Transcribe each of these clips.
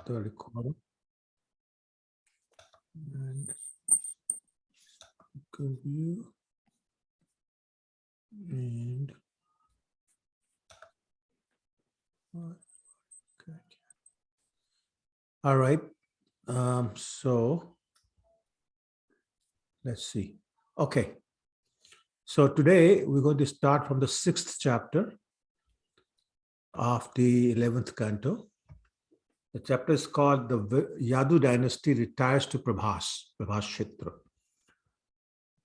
the recorder and view and okay. All right. So let's see. Okay. So today we're going to start from the 6th chapter of the 11th canto. The chapter is called The Yadu Dynasty Retires to Prabhas Kshetra.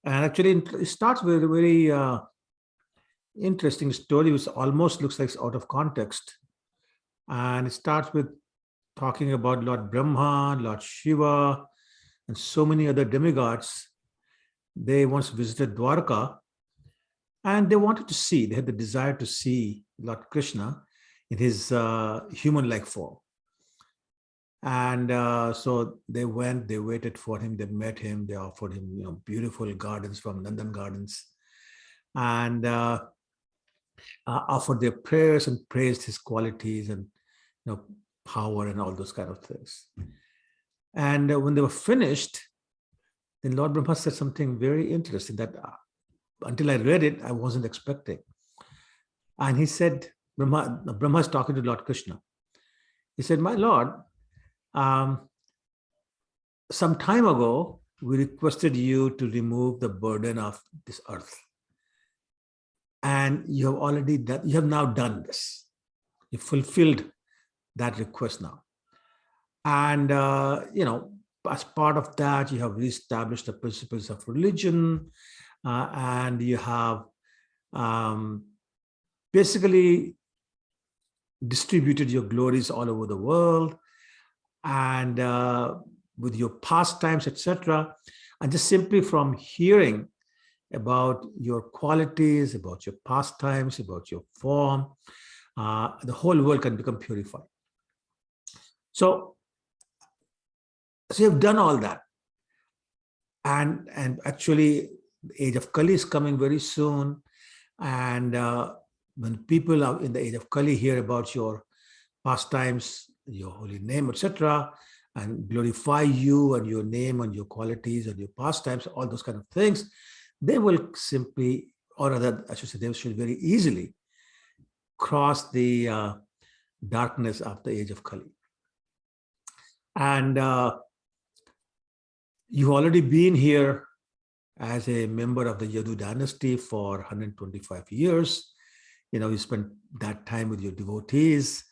And actually, it starts with a very interesting story, which almost looks like it's out of context. And it starts with talking about Lord Brahma, Lord Shiva, and so many other demigods. They once visited Dwarka, and they wanted to see, they had the desire to see Lord Krishna in his human-like form. And so they went, they waited for him, they met him, they offered him, beautiful gardens from Nandan Gardens, and offered their prayers and praised his qualities and power and all those kind of things. And when they were finished, then Lord Brahma said something very interesting that until I read it, I wasn't expecting. And he said, Brahma is talking to Lord Krishna. He said, my Lord, some time ago, we requested you to remove the burden of this earth. And you have now done this. You fulfilled that request now. And, as part of that, you have reestablished the principles of religion, and you have basically distributed your glories all over the world, and with your pastimes, etc. And just simply from hearing about your qualities, about your pastimes, about your form, the whole world can become purified. So you've done all that. And actually, the age of Kali is coming very soon. And when people are in the age of Kali hear about your pastimes, your holy name, etc., and glorify you and your name and your qualities and your pastimes, all those kind of things, they will simply, or rather, I should say, they should very easily cross the darkness of the age of Kali. And you've already been here as a member of the Yadu Dynasty for 125 years. You spent that time with your devotees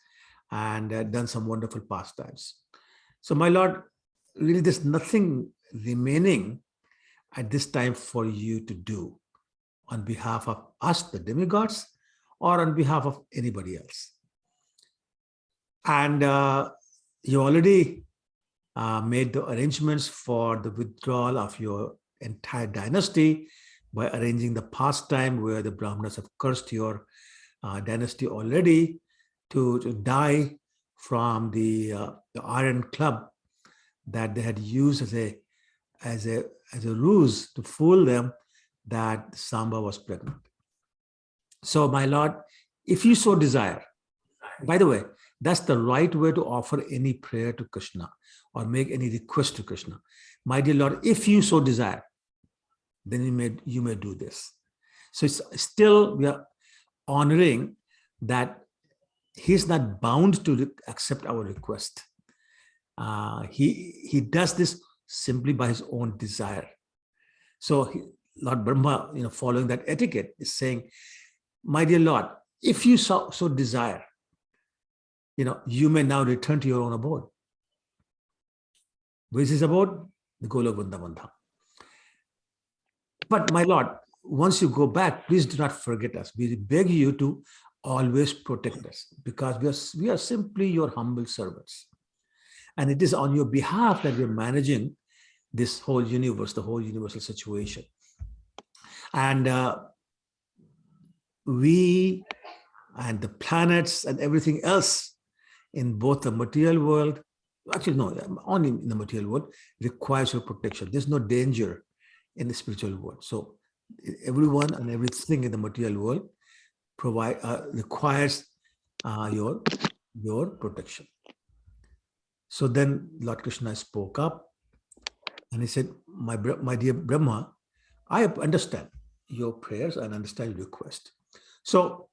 and done some wonderful pastimes. So, my Lord, really there's nothing remaining at this time for you to do on behalf of us, the demigods, or on behalf of anybody else. And you already made the arrangements for the withdrawal of your entire dynasty by arranging the pastime where the Brahmanas have cursed your dynasty already to die from the iron club that they had used as a ruse to fool them that Samba was pregnant. So, my Lord, if you so desire, by the way, that's the right way to offer any prayer to Krishna or make any request to Krishna. My dear Lord, if you so desire, then you may do this. So it's still, we are honoring that he's not bound to accept our request. He does this simply by his own desire. So Lord Brahma, following that etiquette, is saying, my dear Lord, if you so desire, you may now return to your own abode. Where is his abode? The Golok Vrindavan Dham. But my Lord, once you go back, please do not forget us. We beg you to always protect us, because we are simply your humble servants. And it is on your behalf that we are managing this whole universe, the whole universal situation. And we and the planets and everything else in both the material world, actually no, only in the material world, requires your protection. There's no danger in the spiritual world. So everyone and everything in the material world requires your protection. So then Lord Krishna spoke up and he said, my dear Brahma, I understand your prayers and understand your request. So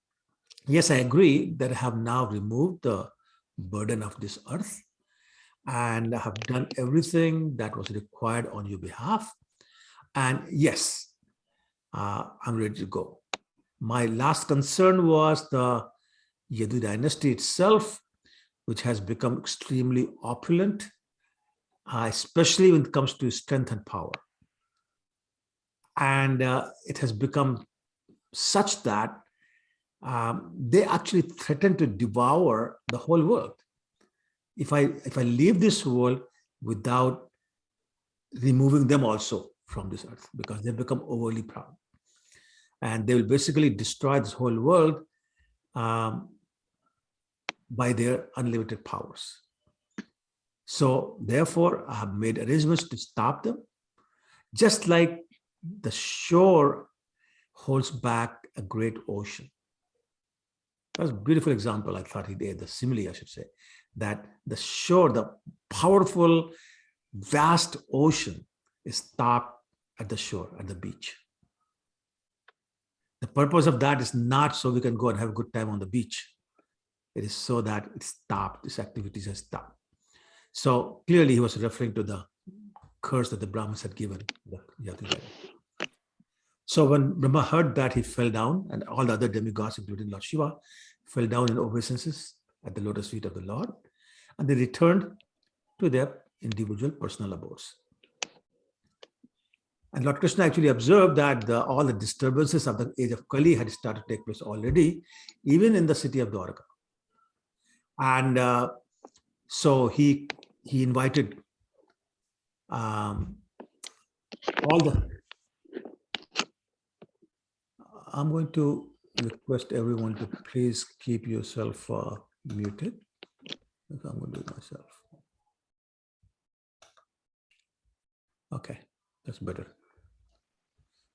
yes, I agree that I have now removed the burden of this earth and I have done everything that was required on your behalf. And yes, I'm ready to go. My last concern was the Yadu Dynasty itself, which has become extremely opulent, especially when it comes to strength and power. And it has become such that they actually threaten to devour the whole world. If I leave this world without removing them also from this earth, because they've become overly proud. And they will basically destroy this whole world by their unlimited powers. So therefore, I have made arrangements to stop them, just like the shore holds back a great ocean. That's a beautiful example I thought he did, the simile, I should say, that the shore, the powerful, vast ocean is stopped at the shore, at the beach. The purpose of that is not so we can go and have a good time on the beach. It is so that it's stopped, these activities are stopped. So clearly he was referring to the curse that the Brahmins had given. So when Brahma heard that, he fell down, and all the other demigods, including Lord Shiva, fell down in obeisances at the lotus feet of the Lord, and they returned to their individual personal abodes. And Lord Krishna actually observed that all the disturbances of the age of Kali had started to take place already, even in the city of Dwarka. And so he invited all the... I'm going to request everyone to please keep yourself muted. I'm going to do it myself. Okay, that's better.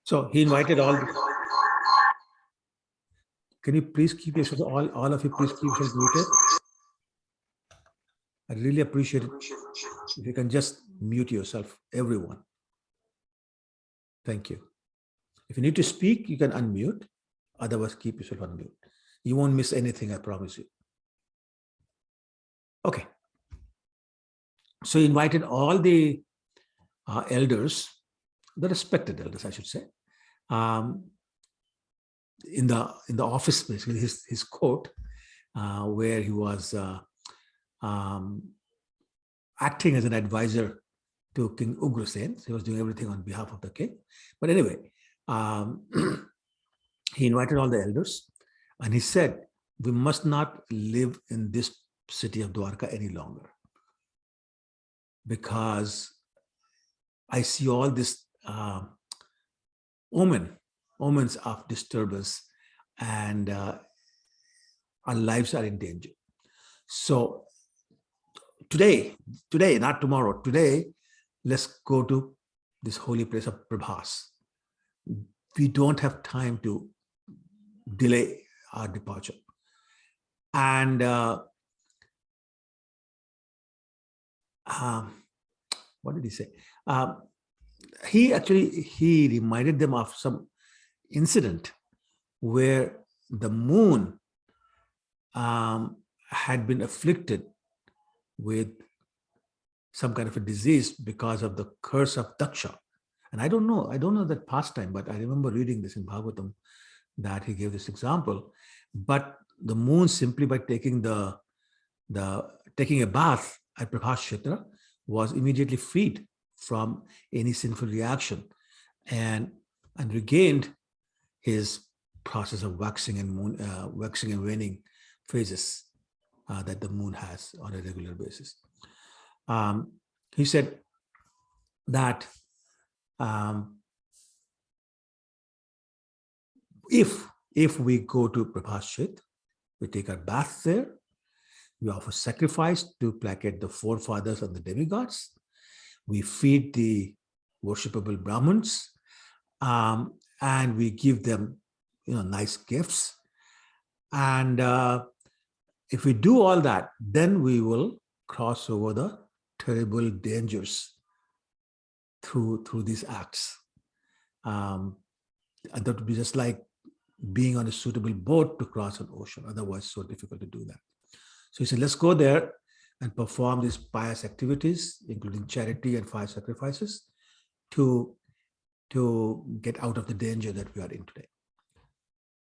So he invited all. Can you please keep yourself, all of you, please keep yourself muted? I really appreciate it if you can just mute yourself, everyone. Thank you. If you need to speak, you can unmute. Otherwise, keep yourself unmute. You won't miss anything, I promise you. Okay. So he invited all the elders, the respected elders, I should say, in the office, basically his court, where he was acting as an advisor to King Ugrasen. So he was doing everything on behalf of the king. But anyway, he invited all the elders, and he said, we must not live in this city of Dwarka any longer, because I see all this omens of disturbance, and our lives are in danger. So today, not tomorrow, today, let's go to this holy place of Prabhas. We don't have time to delay our departure. And what did he say? He reminded them of some incident where the moon had been afflicted with some kind of a disease because of the curse of Daksha. And I don't know that pastime, but I remember reading this in Bhagavatam that he gave this example. But the moon, simply by taking taking a bath at Prabhas Kshetra, was immediately freed from any sinful reaction and regained his process of waxing and waning phases that the moon has on a regular basis. He said that if we go to Prabhas, we take our bath there, we offer sacrifice to placate the forefathers and the demigods, we feed the worshipable Brahmins, and we give them nice gifts. And if we do all that, then we will cross over the terrible dangers through these acts. And that would be just like being on a suitable boat to cross an ocean. Otherwise, so difficult to do that. So he said, let's go there and perform these pious activities, including charity and fire sacrifices, to get out of the danger that we are in today.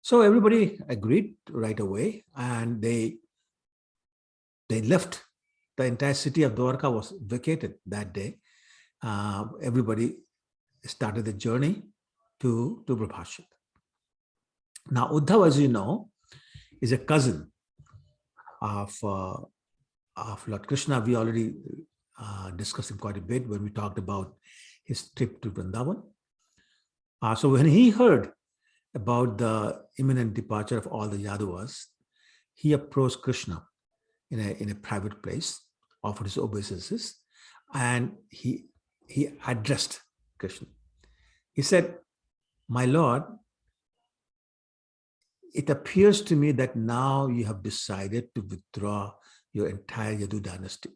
So everybody agreed right away, and they left. The entire city of Dwarka was vacated that day. Everybody started the journey to Prabhashit. Now, Uddhava, as you know, is a cousin of Lord Krishna. We already discussed him quite a bit when we talked about his trip to Vrindavan. So when he heard about the imminent departure of all the Yadavas, he approached Krishna in a private place, offered his obeisances, and he addressed Krishna. He said, "My Lord, it appears to me that now you have decided to withdraw your entire Yadu Dynasty,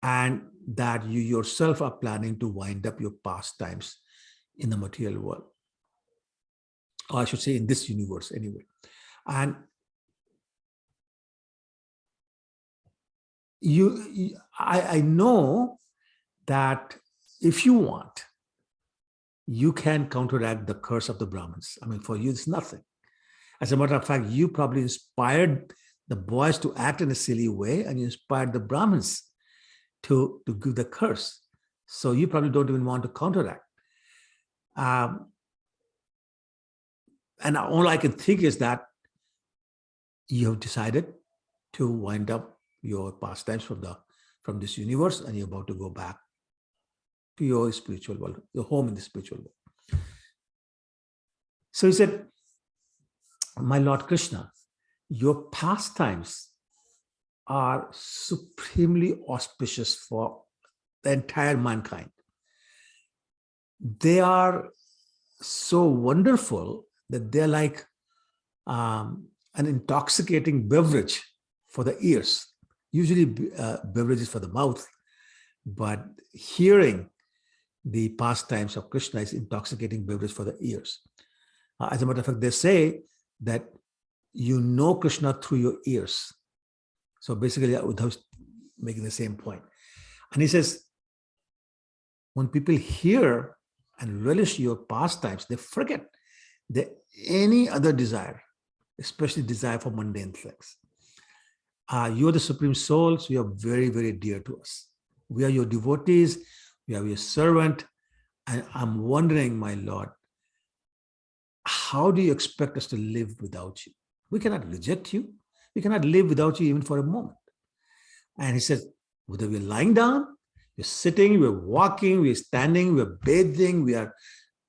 and that you yourself are planning to wind up your pastimes in the material world, or I should say in this universe anyway. And I know that if you want, you can counteract the curse of the Brahmins. I mean, for you, it's nothing. As a matter of fact, you probably inspired the boys to act in a silly way, and you inspired the Brahmins to give the curse. So you probably don't even want to counteract. And all I can think is that you have decided to wind up your pastimes from this universe, and you're about to go back to your spiritual world, your home in the spiritual world. So he said, "My Lord Krishna, your pastimes are supremely auspicious for the entire mankind. They are so wonderful that they're like an intoxicating beverage for the ears. Usually beverages for the mouth, but hearing the pastimes of Krishna is intoxicating beverage for the ears. As a matter of fact, they say that you know Krishna through your ears." So basically, Uddhava making the same point. And he says, when people hear and relish your pastimes, they forget any other desire, especially desire for mundane things. You are the Supreme Soul, so you are very, very dear to us. We are your devotees, we are your servant, and I'm wondering, my Lord, how do you expect us to live without you? We cannot reject you. We cannot live without you even for a moment. And he says, whether we're lying down, we're sitting, we're walking, we're standing, we're bathing, we are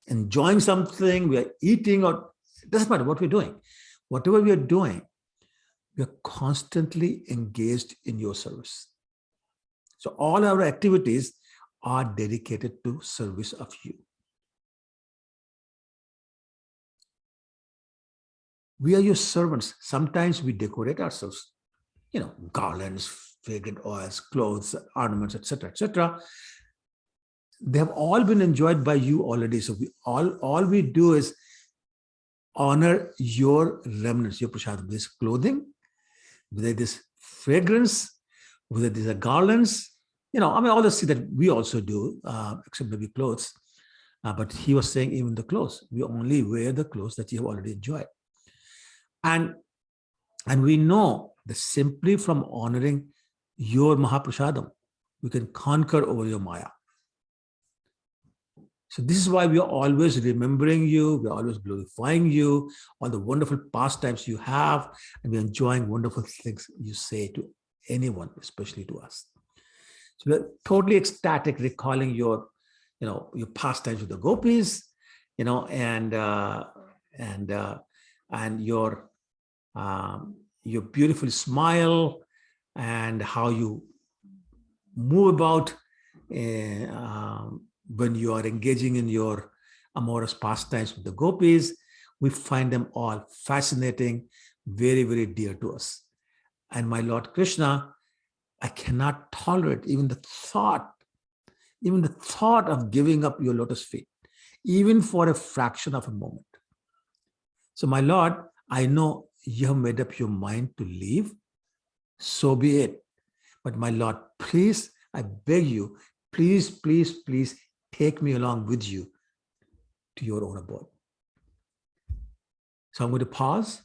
enjoying something, we are eating, or it doesn't matter what we're doing. Whatever we are doing, we are constantly engaged in your service. So all our activities are dedicated to service of you. We are your servants. Sometimes we decorate ourselves, garlands, fragrant oils, clothes, ornaments, etc., etc. They have all been enjoyed by you already. So all we do is honor your remnants, your prasadam. This clothing, whether it is fragrance, whether these are garlands, all the things that we also do, except maybe clothes. But he was saying even the clothes, we only wear the clothes that you have already enjoyed. And we know that simply from honoring your Mahaprasadam, we can conquer over your Maya. So this is why we are always remembering you, we are always glorifying you, all the wonderful pastimes you have, and we're enjoying wonderful things you say to anyone, especially to us. So we're totally ecstatic recalling your pastimes with the gopis, and your beautiful smile and how you move about when you are engaging in your amorous pastimes with the gopis. We find them all fascinating, very, very dear to us. And my Lord Krishna, I cannot tolerate even the thought of giving up your lotus feet, even for a fraction of a moment. So, my Lord, I know you have made up your mind to leave, so be it. But my Lord, please, I beg you, please, please, please take me along with you to your own abode. So I'm going to pause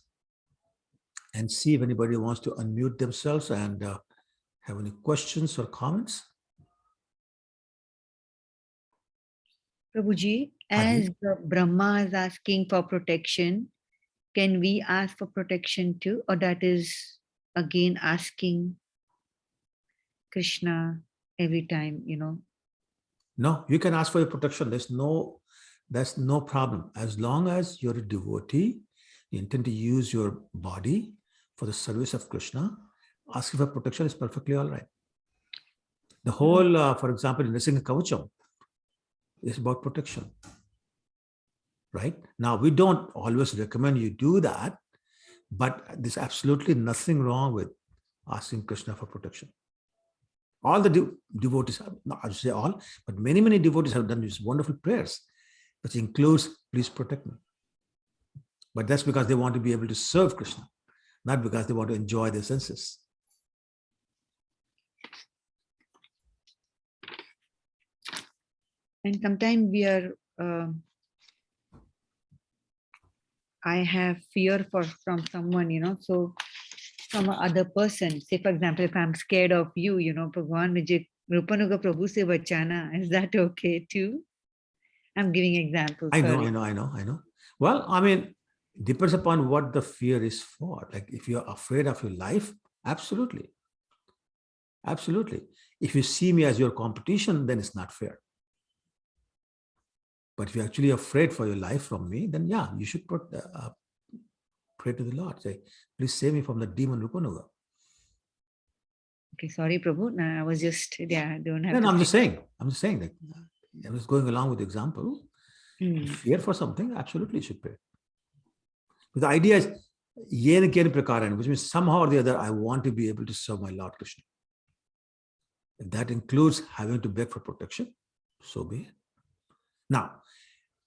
and see if anybody wants to unmute themselves and have any questions or comments. Prabhuji, as Brahma is asking for protection, can we ask for protection too? Or that is again asking Krishna every time, No, you can ask for your protection. That's no problem. As long as you're a devotee, you intend to use your body for the service of Krishna, asking for protection is perfectly all right. The whole, for example, in Nrsimha Kavacham is about protection. Right? Now, we don't always recommend you do that, but there's absolutely nothing wrong with asking Krishna for protection. All the devotees, not I should say all, but many, many devotees have done these wonderful prayers, which includes, please protect me. But that's because they want to be able to serve Krishna, not because they want to enjoy their senses. And sometimes we are, I have fear from someone, so from another person. Say, for example, if I'm scared of you, Bhagwan Vijay Rupanuga Prabhu se bachana, is that okay too? I'm giving examples. I know. Well, I mean, it depends upon what the fear is for. Like if you're afraid of your life, absolutely. Absolutely. If you see me as your competition, then it's not fair. But if you're actually afraid for your life from me, then yeah, you should pray to the Lord. Say, please save me from the demon Rupanuga. Okay, sorry, Prabhu. No, I was just, don't have No, to. I'm just saying that I was going along with the example. Fear for something, absolutely you should pray. But the idea is, yen ken prakaran, which means somehow or the other, I want to be able to serve my Lord Krishna. If that includes having to beg for protection, so be it. Now,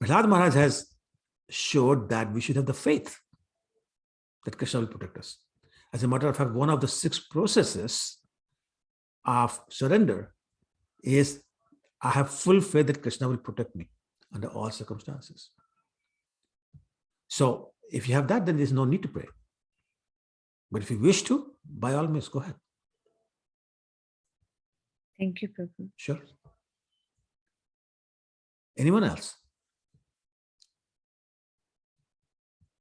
Prahlad Maharaj has showed that we should have the faith that Krishna will protect us. As a matter of fact, one of the 6 processes of surrender is I have full faith that Krishna will protect me under all circumstances. So if you have that, then there's no need to pray. But if you wish to, by all means, go ahead. Thank you, Prabhu. Sure. Anyone else?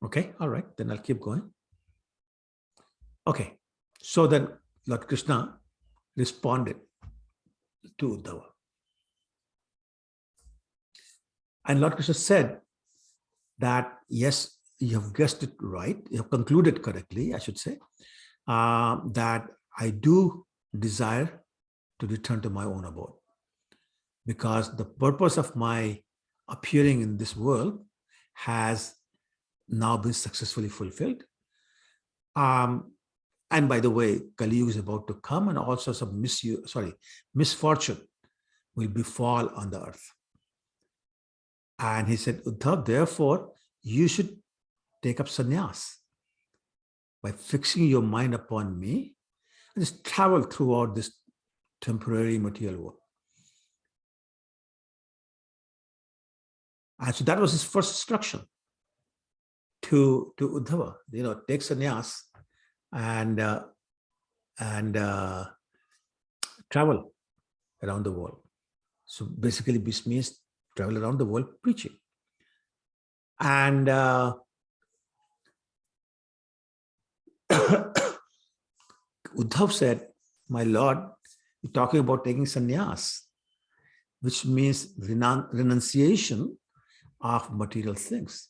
Okay, all right, then I'll keep going. Okay, so then Lord Krishna responded to Uddhava. And Lord Krishna said that, yes, you have guessed it right, you have concluded correctly, I should say, that I do desire to return to my own abode. Because the purpose of my appearing in this world has now been successfully fulfilled. And by the way, Kali Yuga is about to come, and all sorts of misfortune will befall on the earth. And he said, Uddhav, therefore, you should take up sannyas by fixing your mind upon me and just travel throughout this temporary material world. And so that was his first instruction to Uddhava, take sannyas and travel around the world. So basically, this means travel around the world preaching. And Uddhav said, my Lord, you're talking about taking sannyas, which means renunciation of material things.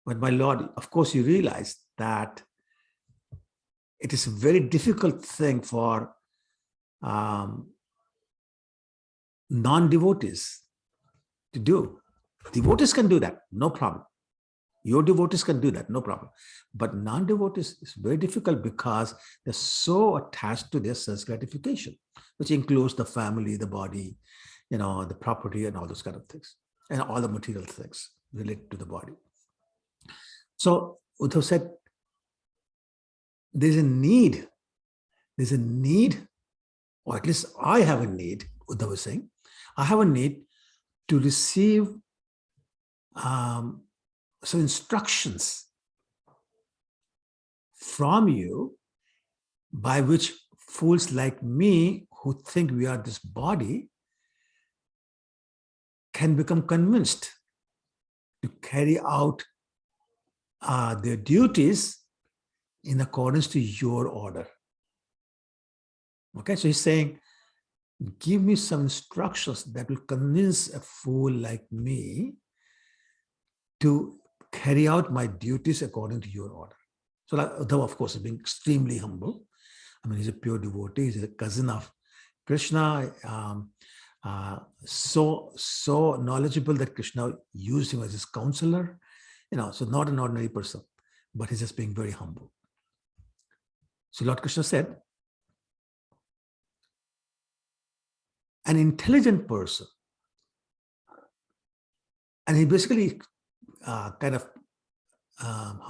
But my Lord, of course, you realize that it is a very difficult thing for non-devotees to do. Devotees can do that, no problem. Your devotees can do that, no problem. But non-devotees is very difficult because they're so attached to their sense gratification, which includes the family, the body, the property and all those kind of things, and all the material things related to the body. So Uddhava said, there's a need, or at least I have a need, Uddhava was saying, I have a need to receive some instructions from you by which fools like me who think we are this body can become convinced to carry out their duties in accordance to your order. Okay, so he's saying, give me some instructions that will convince a fool like me to carry out my duties according to your order. So Uddhava, of course, is being extremely humble. I mean, he's a pure devotee. He's a cousin of Krishna. So knowledgeable that Krishna used him as his counselor. So not an ordinary person, but he's just being very humble. So Lord Krishna said, an intelligent person, and he basically how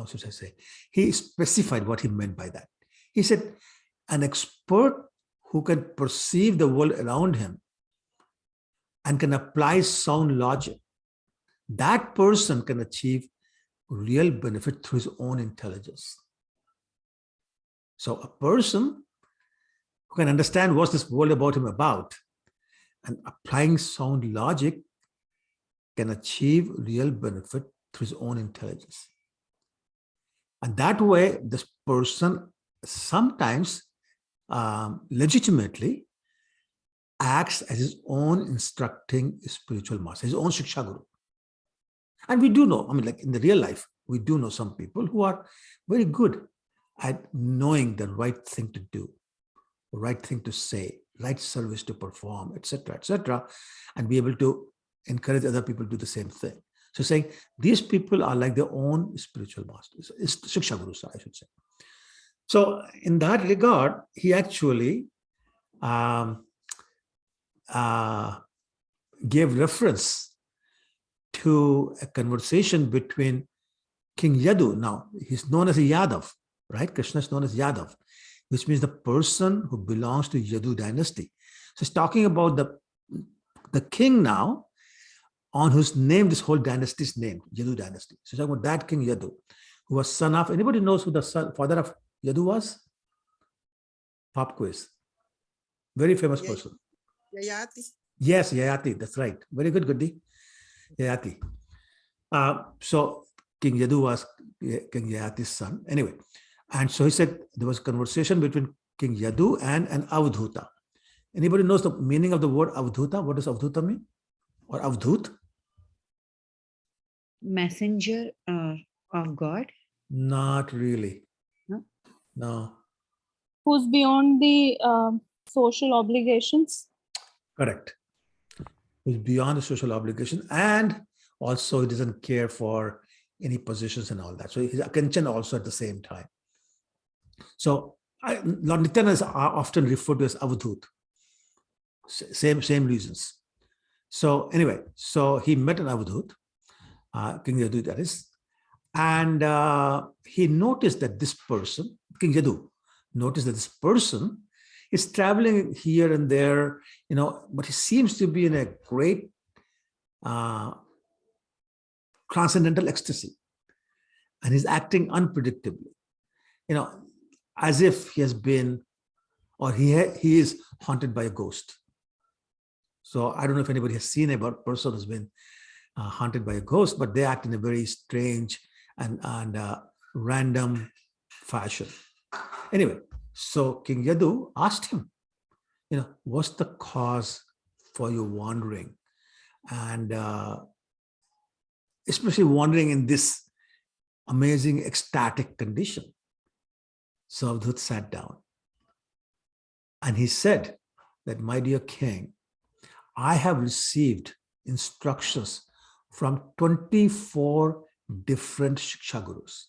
should I say, he specified what he meant by that. He said, an expert who can perceive the world around him and can apply sound logic, that person can achieve real benefit through his own intelligence. So a person who can understand what's this world about him about and applying sound logic can achieve real benefit through his own intelligence. And that way, this person sometimes legitimately acts as his own instructing spiritual master, his own Shiksha Guru. And we do know, I mean, like in the real life, we do know some people who are very good at knowing the right thing to do, right thing to say, right service to perform, etc., and be able to encourage other people to do the same thing. So saying these people are like their own spiritual masters, Shiksha Gurus, I should say. So in that regard, he actually gave reference to a conversation between King Yadu. Now, he's known as a Yadav, right? Krishna is known as Yadav, which means the person who belongs to Yadu Dynasty. So he's talking about the king now, on whose name this whole dynasty is named, Yadu Dynasty. So he's talking about that King Yadu, who was son of, anybody knows who the father of Yadu was? Pop quiz. Very famous person. Yayati. Yes, Yayati, that's right. Very good, Goody. Yayati. So King Yadu was King Yayati's son. Anyway, and so he said there was a conversation between King Yadu and an Avdhuta. Anybody knows the meaning of the word Avdhuta? What does Avdhuta mean? Or Avdhut? Messenger of God? Not really. No? No. Who's beyond the social obligations? Correct. Who's beyond the social obligation, and also he doesn't care for any positions and all that. So he's Akanchan also at the same time. So Lord Nityananda is often referred to as Avadhut. Same reasons. So anyway, so he met an Avadhut, King Yadu that is, and he noticed that this person, King Yadu, noticed that this person is traveling here and there, but he seems to be in a great transcendental ecstasy, and he's acting unpredictably, as if he has been, or he is haunted by a ghost. So I don't know if anybody has seen a person who's been haunted by a ghost, but they act in a very strange and random fashion. Anyway, so King Yadu asked him, what's the cause for your wandering? And especially wandering in this amazing ecstatic condition. So Avadhut sat down and he said that, my dear king, I have received instructions from 24 different Shiksha Gurus.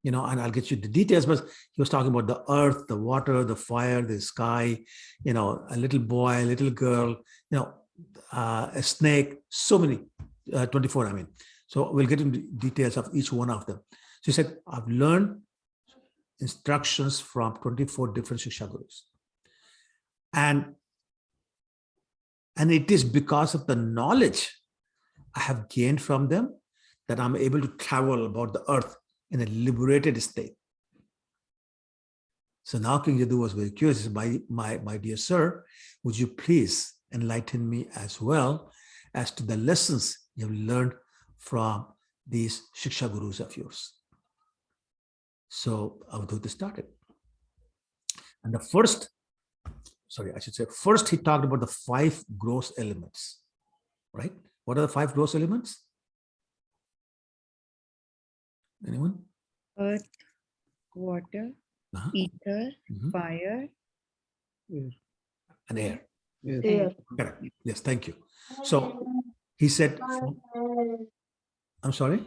And I'll get you the details, but he was talking about the earth, the water, the fire, the sky, a little boy, a little girl, a snake, so many, 24, I mean. So we'll get into details of each one of them. So he said, I've learned instructions from 24 different Shiksha Gurus. And it is because of the knowledge I have gained from them that I'm able to travel about the earth in a liberated state. So now King Yadu was very curious. He said, my dear sir, would you please enlighten me as well as to the lessons you have learned from these Shiksha Gurus of yours? So Avadhuta started. And first he talked about the 5 gross elements, right? What are the 5 gross elements? Anyone? Earth, water, ether, fire, and air. air. Correct. Yes, thank you. So he said, I'm sorry?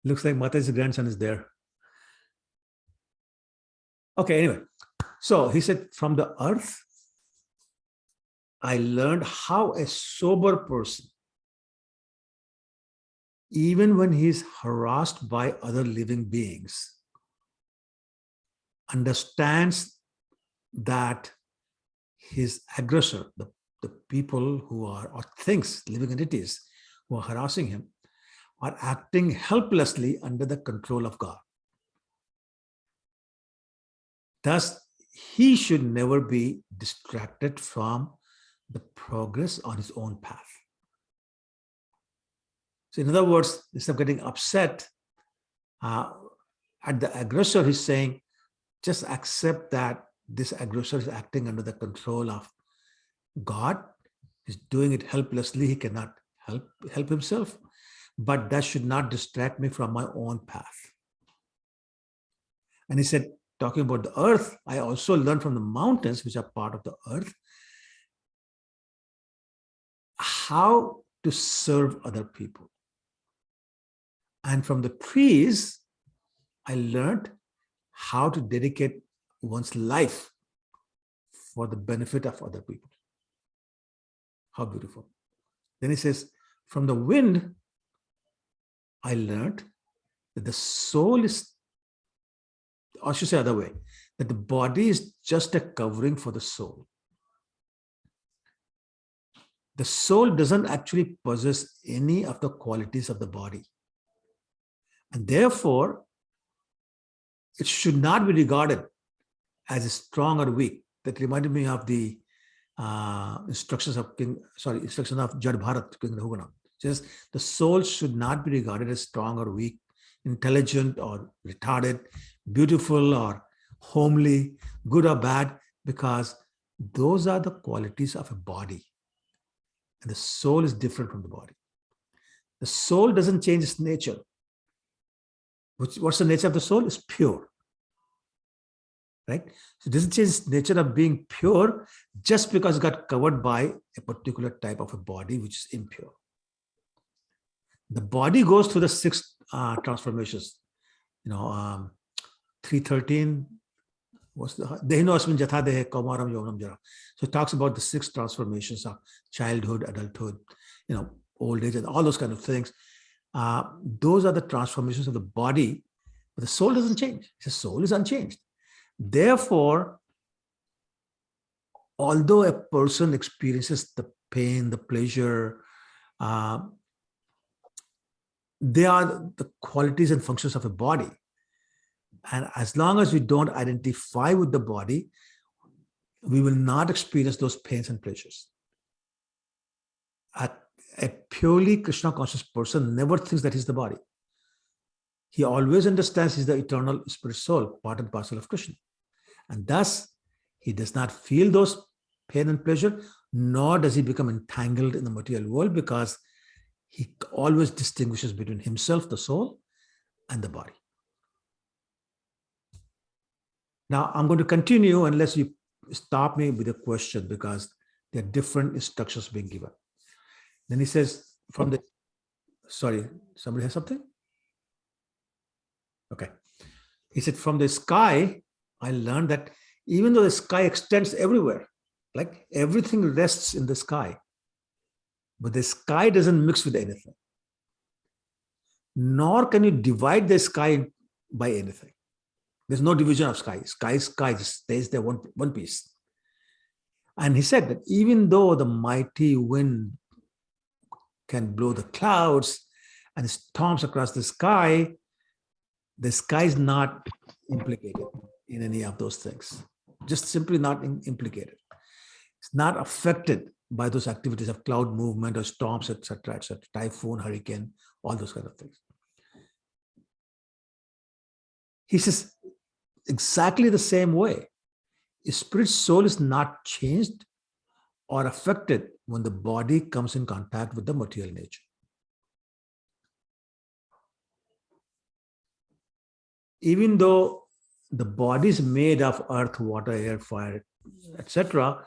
Looks like Mata's grandson is there. Okay, anyway. So he said, from the earth, I learned how a sober person, even when he's harassed by other living beings, understands that his aggressor, the people who are, or things, living entities who are harassing him, are acting helplessly under the control of God. Thus, he should never be distracted from the progress on his own path. So in other words, instead of getting upset at the aggressor, he's saying, just accept that this aggressor is acting under the control of God. He's doing it helplessly. He cannot help himself. But that should not distract me from my own path. And he said, talking about the earth, I also learned from the mountains, which are part of the earth, how to serve other people. And from the trees, I learned how to dedicate one's life for the benefit of other people. How beautiful. Then he says, from the wind, I learned that the soul is, or I should say the other way, that the body is just a covering for the soul. The soul doesn't actually possess any of the qualities of the body. And therefore, it should not be regarded as strong or weak. That reminded me of the instructions of Jad Bharat, King Raghunatha. Says the soul should not be regarded as strong or weak, intelligent or retarded, beautiful or homely, good or bad, because those are the qualities of a body. And the soul is different from the body. The soul doesn't change its nature. What's the nature of the soul? It's pure. Right? So it doesn't change its nature of being pure just because it got covered by a particular type of a body which is impure. The body goes through the 6 transformations. 313 was the Dehino Asmin Jatha Dehe Kaumaram Yavanam Jara. So it talks about the 6 transformations of childhood, adulthood, old age, and all those kind of things. Those are the transformations of the body, but the soul doesn't change. The soul is unchanged. Therefore, although a person experiences the pain, the pleasure, they are the qualities and functions of a body. And as long as we don't identify with the body, we will not experience those pains and pleasures. A purely Krishna conscious person never thinks that he's the body. He always understands he's the eternal spirit soul, part and parcel of Krishna. And thus, he does not feel those pain and pleasure, nor does he become entangled in the material world, because he always distinguishes between himself, the soul, and the body. Now I'm going to continue unless you stop me with a question, because there are different instructions being given. Then he says, from the, sorry, somebody has something? Okay. He said, from the sky, I learned that even though the sky extends everywhere, like everything rests in the sky, but the sky doesn't mix with anything. Nor can you divide the sky by anything. There's no division of sky. Sky just stays there one piece. And he said that even though the mighty wind can blow the clouds and storms across the sky is not implicated in any of those things. Just simply not implicated. It's not affected by those activities of cloud movement or storms, etc., typhoon, hurricane, all those kind of things. He says, exactly the same way, spirit soul is not changed or affected when the body comes in contact with the material nature. Even though the body is made of earth, water, air, fire, etc.,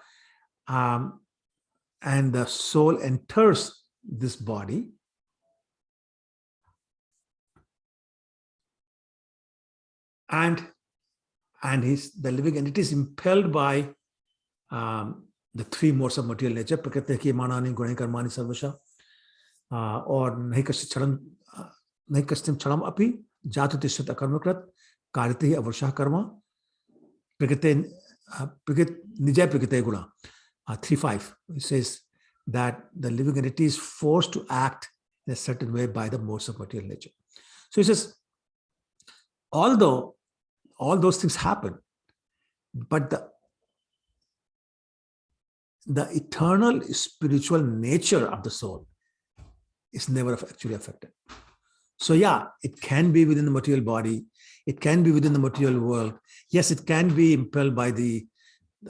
and the soul enters this body, and the living entity is impelled by the three modes of material nature, prakriti ki manani guni karmani sarvasha, or nahi kastim chalam api jatu tishat akarmakrat kariti avarsha karma prakriti nijay prakriti guna 3.5. It says that the living entity is forced to act in a certain way by the modes of material nature. So he says, although all those things happen, but the eternal spiritual nature of the soul is never actually affected. So yeah, it can be within the material body. It can be within the material world. Yes, it can be impelled by the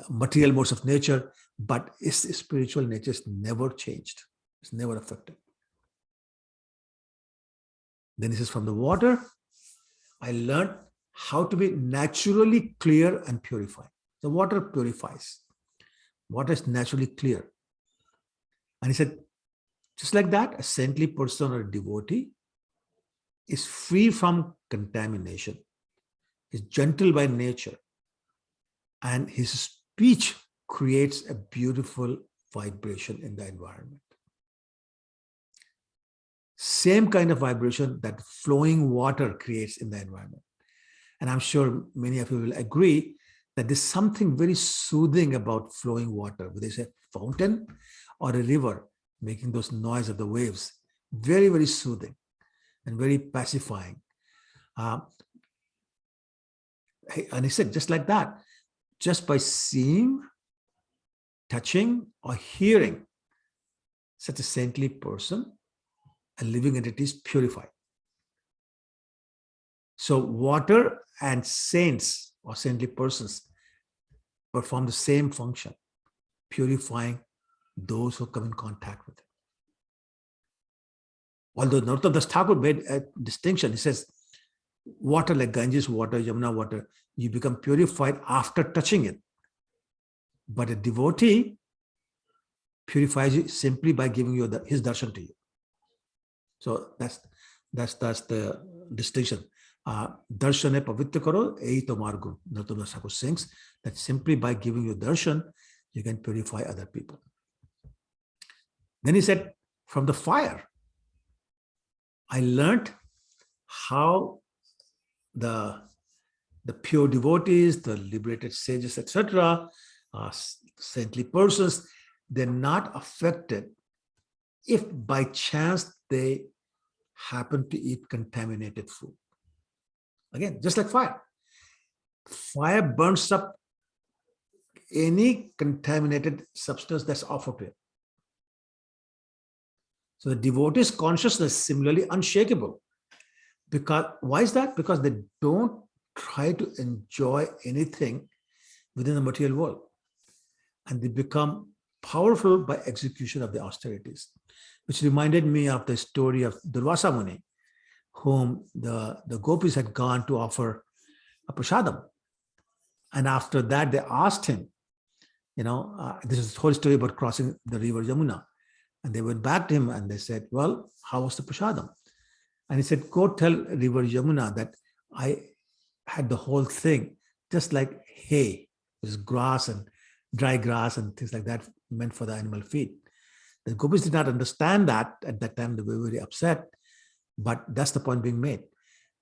material modes of nature, but its spiritual nature is never changed. It's never affected. Then he says, from the water, I learned how to be naturally clear and purified. The water purifies. Water is naturally clear. And he said, just like that, a saintly person or a devotee is free from contamination, is gentle by nature, and his speech creates a beautiful vibration in the environment. Same kind of vibration that flowing water creates in the environment. And I'm sure many of you will agree that there's something very soothing about flowing water, whether it's a fountain or a river, making those noise of the waves, very, very soothing and very pacifying. And he said, just like that, just by seeing, touching, or hearing such a saintly person, a living entity is purified. So water and saints or saintly persons perform the same function, purifying those who come in contact with it. Although Narottam Das Thakur made a distinction, he says, water like Ganges water, Yamuna water, you become purified after touching it. But a devotee purifies you simply by giving you his darshan to you. So that's the distinction. Darshane pavitra karo, ei to margu. Narottam Das Thakur sings that simply by giving you darshan, you can purify other people. Then he said, from the fire, I learned how the pure devotees, the liberated sages, etc., saintly persons, they're not affected if by chance they happen to eat contaminated food. Again, just like fire. Fire burns up any contaminated substance that's offered to it. So the devotee's consciousness is similarly unshakable. Because why is that? Because they don't try to enjoy anything within the material world. And they become powerful by execution of the austerities, which reminded me of the story of Durvasa Muni, whom the gopis had gone to offer a prasadam. And after that, they asked him, this is the whole story about crossing the river Yamuna. And they went back to him and they said, well, how was the prasadam? And he said, go tell river Yamuna that I had the whole thing just like hay, which is grass and dry grass and things like that meant for the animal feed. The gopis did not understand that at that time. They were very upset, but that's the point being made.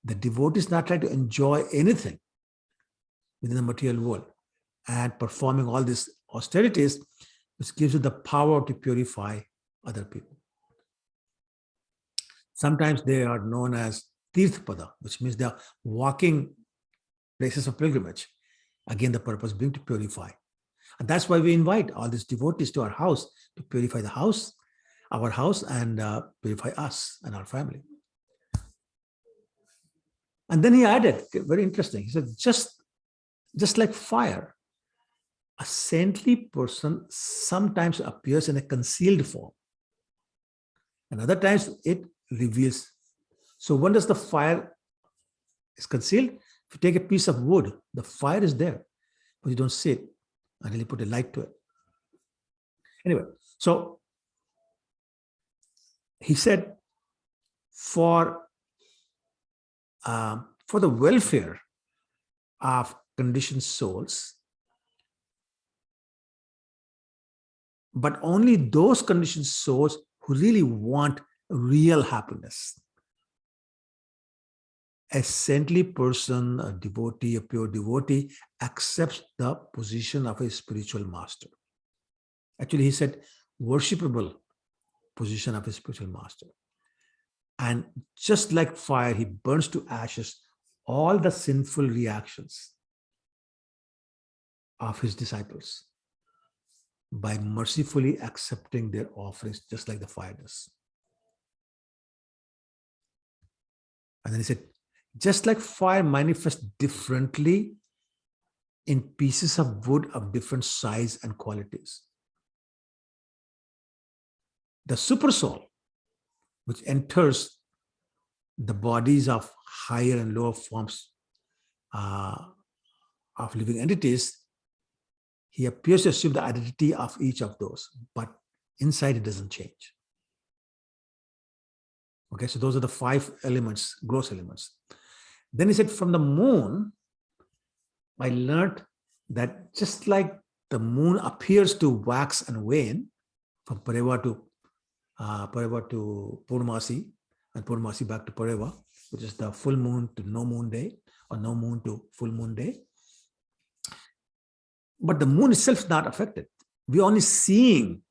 The devotee is not trying to enjoy anything within the material world and performing all these austerities, which gives you the power to purify other people. Sometimes they are known as tirthapada, which means they are walking places of pilgrimage. Again, the purpose being to purify. And that's why we invite all these devotees to our house to purify the house, our house, and purify us and our family. And then he added, very interesting, he said, just like fire, a saintly person sometimes appears in a concealed form, and other times it reveals. So when does the fire is concealed? If you take a piece of wood, the fire is there, but you don't see it until you put a light to it. Anyway, so he said, for the welfare of conditioned souls, but only those conditioned souls who really want real happiness. A saintly person, a devotee, a pure devotee, accepts the position of a spiritual master. Actually, he said, worshipable position of a spiritual master. And just like fire, he burns to ashes all the sinful reactions of his disciples by mercifully accepting their offerings, just like the fire does. And then he said, just like fire manifests differently in pieces of wood of different size and qualities, the supersoul, which enters the bodies of higher and lower forms of living entities, he appears to assume the identity of each of those, but inside it doesn't change. Okay, so those are the 5 elements, gross elements. Then he said, from the moon, I learned that just like the moon appears to wax and wane from Pareva to Purnamasi, and Purnamasi back to Pareva, which is the full moon to no moon day, or no moon to full moon day. But the moon itself is not affected. We're only seeing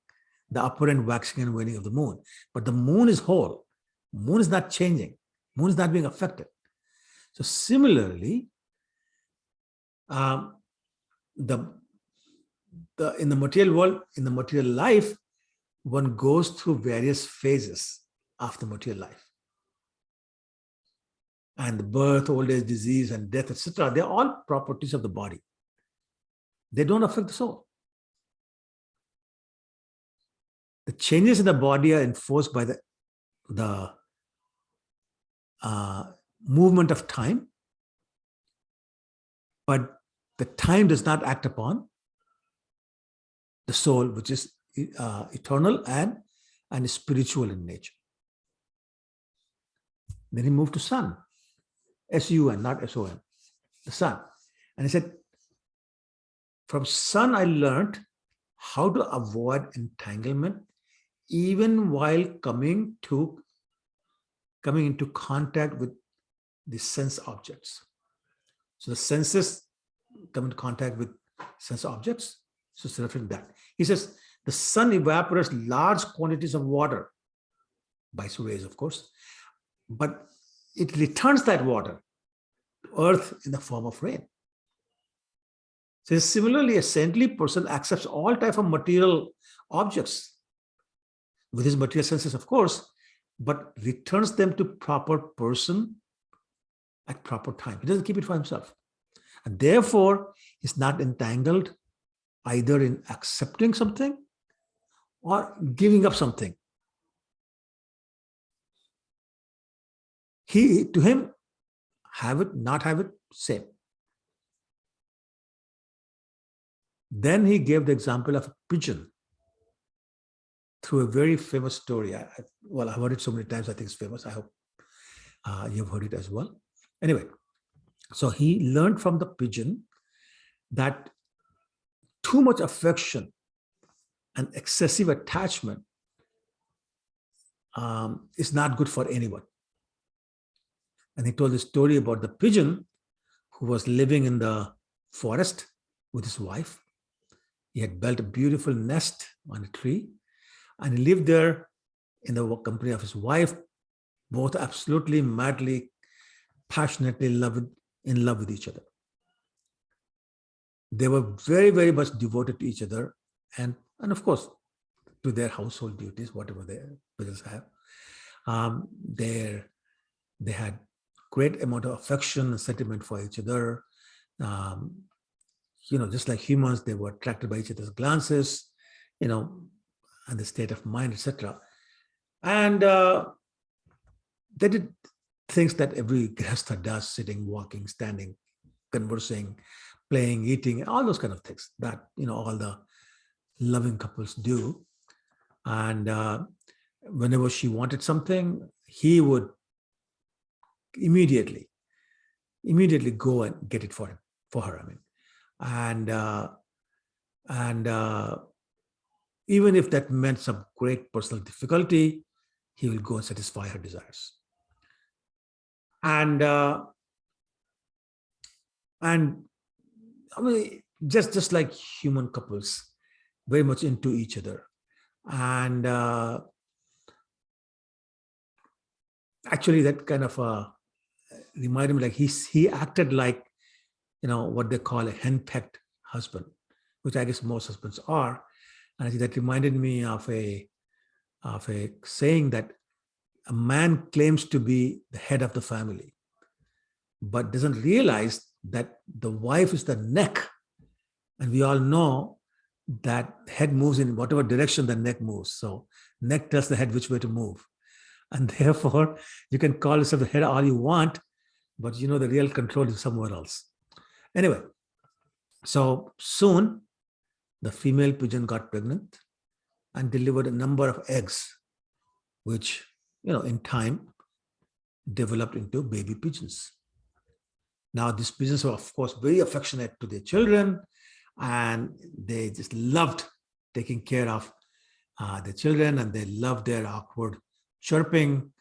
the apparent waxing and waning of the moon. But the moon is whole. Moon is not changing. Moon is not being affected. So similarly, in the material world, in the material life, one goes through various phases of the material life. And the birth, old age, disease, and death, etc., they're all properties of the body. They don't affect the soul. The changes in the body are enforced by the movement of time, but the time does not act upon the soul, which is eternal and spiritual in nature. Then he moved to sun, S-U-N, not S-O-N, the sun. And he said, from sun I learned how to avoid entanglement even while coming into contact with the sense objects. So the senses come into contact with sense objects. So it's referring to that. He says, the sun evaporates large quantities of water by rays, of course, but it returns that water to earth in the form of rain. So similarly, a saintly person accepts all type of material objects with his material senses, of course, but returns them to proper person at proper time. He doesn't keep it for himself. And therefore, he's not entangled either in accepting something or giving up something. To him, have it, not have it, same. Then he gave the example of a pigeon through a very famous story. Well, I've heard it so many times, I think it's famous. I hope you've heard it as well. Anyway, so he learned from the pigeon that too much affection and excessive attachment is not good for anyone. And he told the story about the pigeon who was living in the forest with his wife. He had built a beautiful nest on a tree, and he lived there in the company of his wife, both absolutely madly, passionately in love with each other. They were very, very much devoted to each other, and of course, to their household duties, whatever their pigeons have. They had great amount of affection and sentiment for each other. Just like humans, they were attracted by each other's glances, and the state of mind, etc. And they did things that every grihastha does: sitting, walking, standing, conversing, playing, eating, all those kind of things that all the loving couples do. And whenever she wanted something, he would immediately go and get it for her. And even if that meant some great personal difficulty, he will go and satisfy her desires. And just like human couples, very much into each other. And actually, that kind of reminded me, like he acted like what they call a henpecked husband, which I guess most husbands are. And I think that reminded me of a saying that a man claims to be the head of the family, but doesn't realize that the wife is the neck. And we all know that head moves in whatever direction the neck moves. So neck tells the head which way to move. And therefore, you can call yourself the head all you want, but the real control is somewhere else. Anyway, so soon the female pigeon got pregnant and delivered a number of eggs, which, in time developed into baby pigeons. Now, these pigeons were, of course, very affectionate to their children, and they just loved taking care of the children, and they loved their awkward chirping.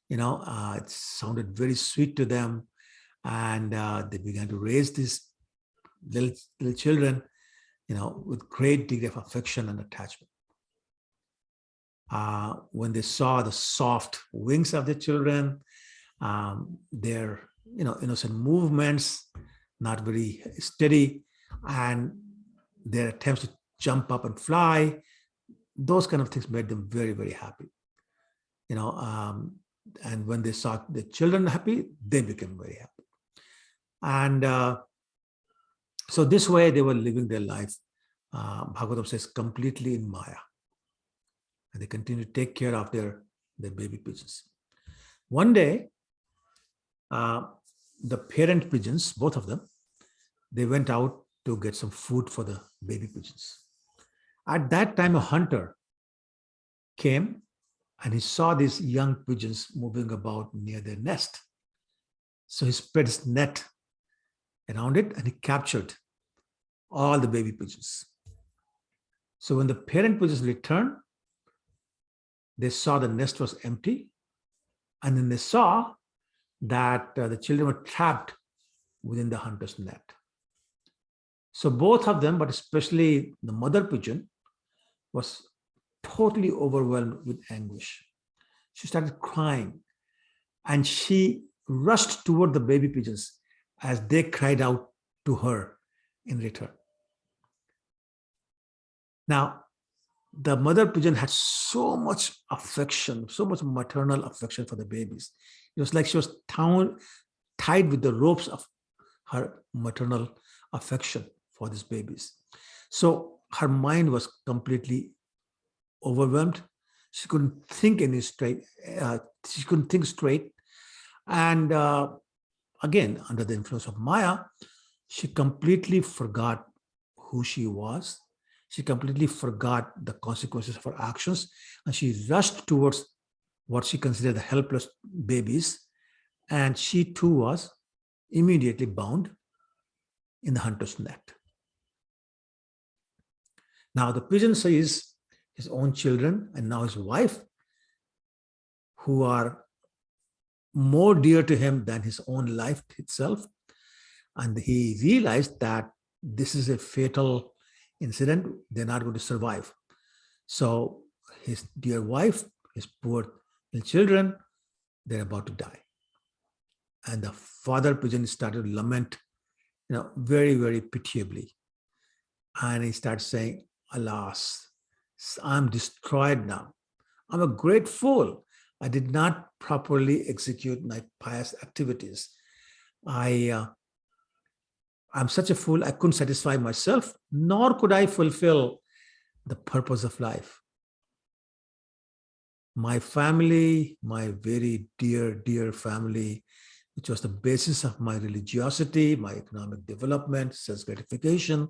It sounded very sweet to them, and they began to raise these little children, with great degree of affection and attachment. When they saw the soft wings of the children, their innocent movements, not very steady, and their attempts to jump up and fly, those kind of things made them very, very happy. And when they saw the children happy, they became very happy. And so this way they were living their life, Bhagavatam says, completely in Maya. And they continue to take care of their baby pigeons. One day, the parent pigeons, both of them, they went out to get some food for the baby pigeons. At that time, a hunter came and he saw these young pigeons moving about near their nest. So he spread his net around it and he captured all the baby pigeons. So when the parent pigeons returned, they saw the nest was empty, and then they saw that the children were trapped within the hunter's net. So both of them, but especially the mother pigeon, was totally overwhelmed with anguish. She started crying, and she rushed toward the baby pigeons as they cried out to her in return. Now, the mother pigeon had so much affection, so much maternal affection for the babies. It was like she was tied with the ropes of her maternal affection for these babies. So her mind was completely overwhelmed. She couldn't think straight. She couldn't think straight. And again, under the influence of Maya, she completely forgot who she was. She completely forgot the consequences of her actions, and she rushed towards what she considered the helpless babies. And she too was immediately bound in the hunter's net. Now the pigeon sees his own children and now his wife, who are more dear to him than his own life itself. And he realized that this is a fatal incident. They're not going to survive. So his dear wife, his poor little children, they're about to die. And the father pigeon started to lament, very, very pitiably. And he starts saying, alas, I'm destroyed now. I'm a great fool. I did not properly execute my pious activities. I'm such a fool, I couldn't satisfy myself, nor could I fulfill the purpose of life. My family, my very dear, dear family, which was the basis of my religiosity, my economic development, self-gratification,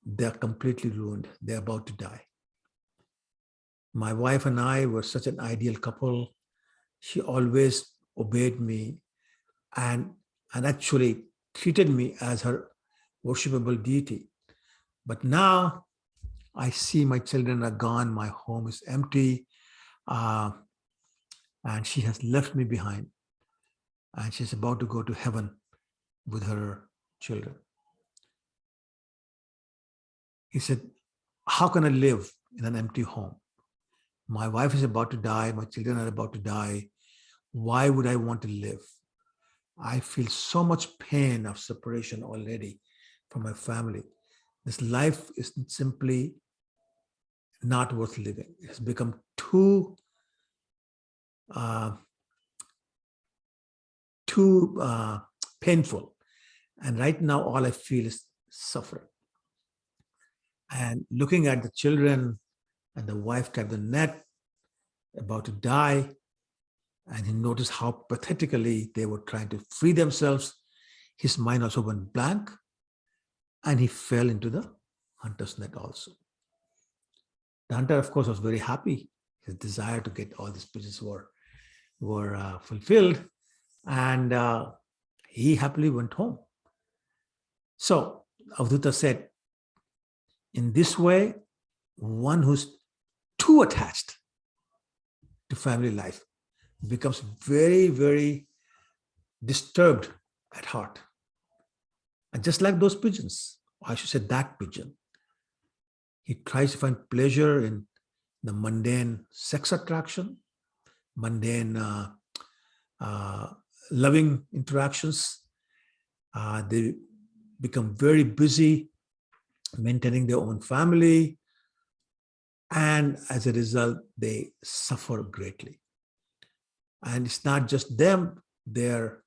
they're completely ruined. They're about to die. My wife and I were such an ideal couple. She always obeyed me and actually treated me as her worshipable deity. But now I see my children are gone, my home is empty, and she has left me behind, and she's about to go to heaven with her children. He said, how can I live in an empty home? My wife is about to die, my children are about to die. Why would I want to live? I feel so much pain of separation already from my family. This life is simply not worth living. It has become too painful. And right now, all I feel is suffering. And looking at the children and the wife tied the net, about to die, and he noticed how pathetically they were trying to free themselves. His mind also went blank, and he fell into the hunter's net also. The hunter, of course, was very happy. His desire to get all these pigeons were fulfilled, and he happily went home. So Avadhuta said, in this way, one who's too attached to family life becomes very, very disturbed at heart. And just like those pigeons, or I should say that pigeon, he tries to find pleasure in the mundane sex attraction, mundane loving interactions. They become very busy maintaining their own family, and as a result, they suffer greatly. And it's not just them, their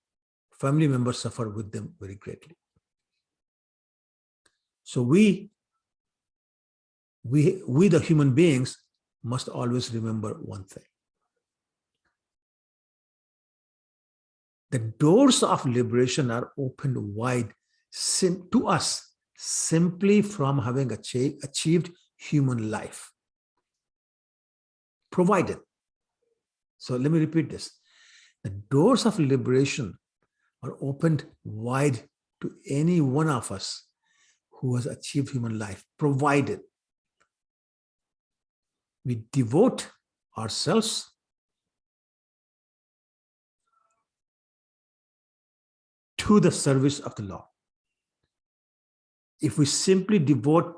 family members suffer with them very greatly. So we the human beings must always remember one thing. The doors of liberation are opened wide to us simply from having achieved human life. Provided. So let me repeat this. The doors of liberation are opened wide to any one of us who has achieved human life, provided we devote ourselves to the service of the Lord. If we simply devote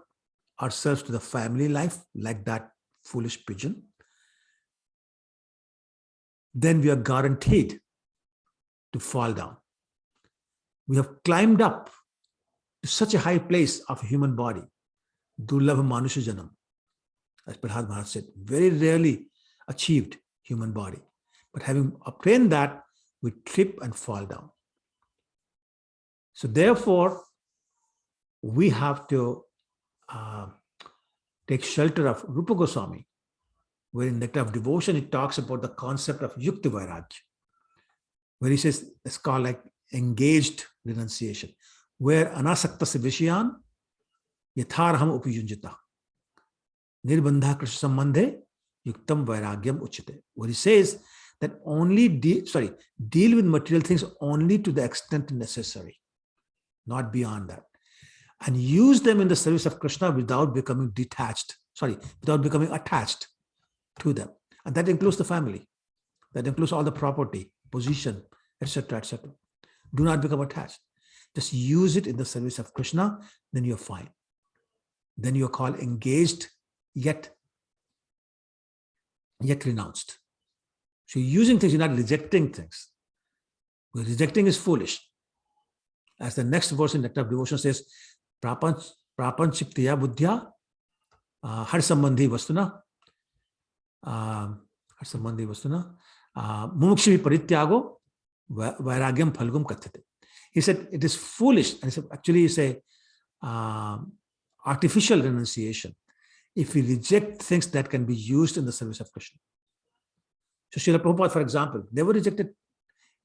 ourselves to the family life, like that foolish pigeon, then we are guaranteed to fall down. We have climbed up to such a high place of a human body, Durlabha Manusha Janam, as Prahlad Maharaj said, very rarely achieved human body. But having obtained that, we trip and fall down. So therefore, we have to take shelter of Rupa Goswami, where in Nectar of Devotion, he talks about the concept of Yukta Vairagya, where he says it's called like engaged renunciation. where anasakta se vishayan yatharham upiyunjita nirbandha krishna sambandhe yuktam vairagyam uchite. What he says that only deal with material things only to the extent necessary, not beyond that, and use them in the service of Krishna without becoming without becoming attached to them. And that includes the family, that includes all the property, position, etc., etc. Do not become attached. Just use it in the service of Krishna, then you're fine. Then you're called engaged, yet renounced. So you're using things, you're not rejecting things. Because rejecting is foolish. As the next verse in Nectar of Devotion says, prapanchiktiya buddhya har sambandhi vastuna mumukshi parityago vairagyam phalgum kathate. He said it is foolish, and actually it's a artificial renunciation if we reject things that can be used in the service of Krishna. So Srila Prabhupada, for example, never rejected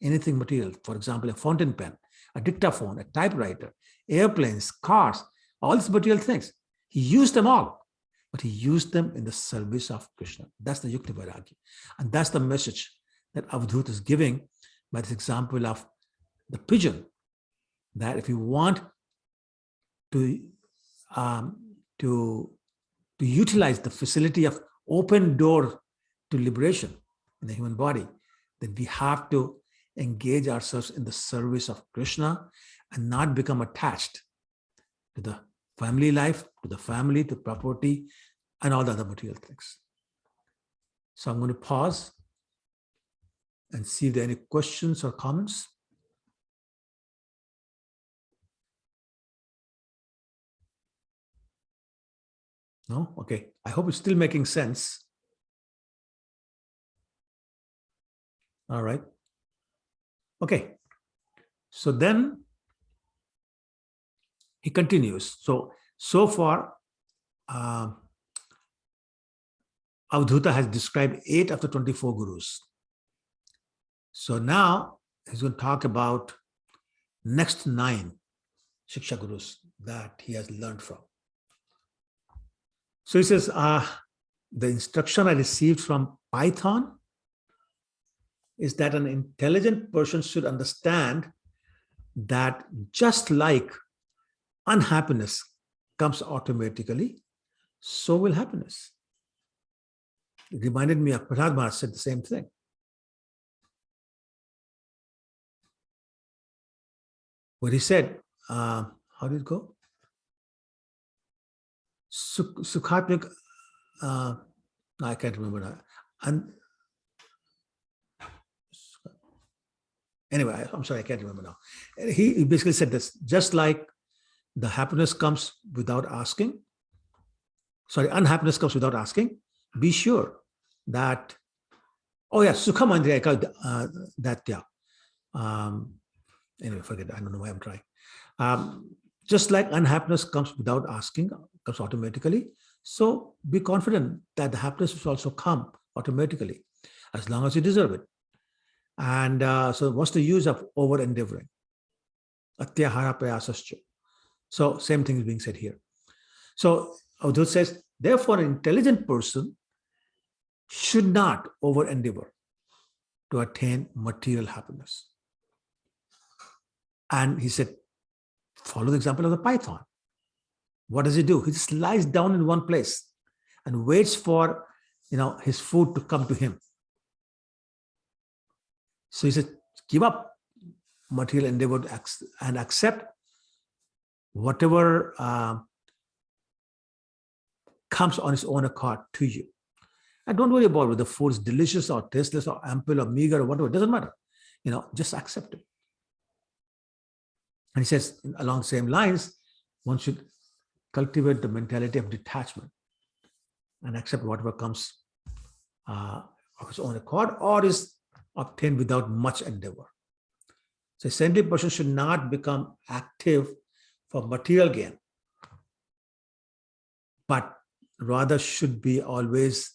anything material. For example, a fountain pen, a dictaphone, a typewriter, airplanes, cars, all these material things. He used them all, but he used them in the service of Krishna. That's the Yukta Vairagya. And that's the message that Avadhut is giving by this example of the pigeon, that if you want to utilize the facility of open door to liberation in the human body, then we have to engage ourselves in the service of Krishna and not become attached to the family life, to the family, to property, and all the other material things. So I'm going to pause and see if there are any questions or comments. No? Okay. I hope it's still making sense. All right. Okay. So then he continues. So far, Avadhuta has described 8 of the 24 gurus. So now he's going to talk about next 9 Shiksha gurus that he has learned from. So he says, the instruction I received from Python is that an intelligent person should understand that just like unhappiness comes automatically, so will happiness. It reminded me of Prahlad Maharaj said the same thing. What he said, how did it go? Sukhatmik, no, I can't remember now. And anyway, I'm sorry, I can't remember now. He basically said this, just like the happiness comes without asking, unhappiness comes without asking, be sure that, Sukha Mandriya Datya. Anyway, forget it, I don't know why I'm trying. Just like unhappiness comes without asking, comes automatically, so be confident that the happiness will also come automatically, as long as you deserve it. And so what's the use of over-endeavoring? Atyahara prayasascha. So same thing is being said here. So Avadhut says, therefore, an intelligent person should not over-endeavor to attain material happiness. And he said, follow the example of the python. What does he do? He just lies down in one place and waits for his food to come to him. So he said, give up material endeavor and accept whatever comes on its own accord to you. And don't worry about whether the food is delicious or tasteless or ample or meager or whatever. It doesn't matter. Just accept it. And he says, along the same lines, one should cultivate the mentality of detachment and accept whatever comes of its own accord or is obtained without much endeavor. So a sentient person should not become active for material gain, but rather should be always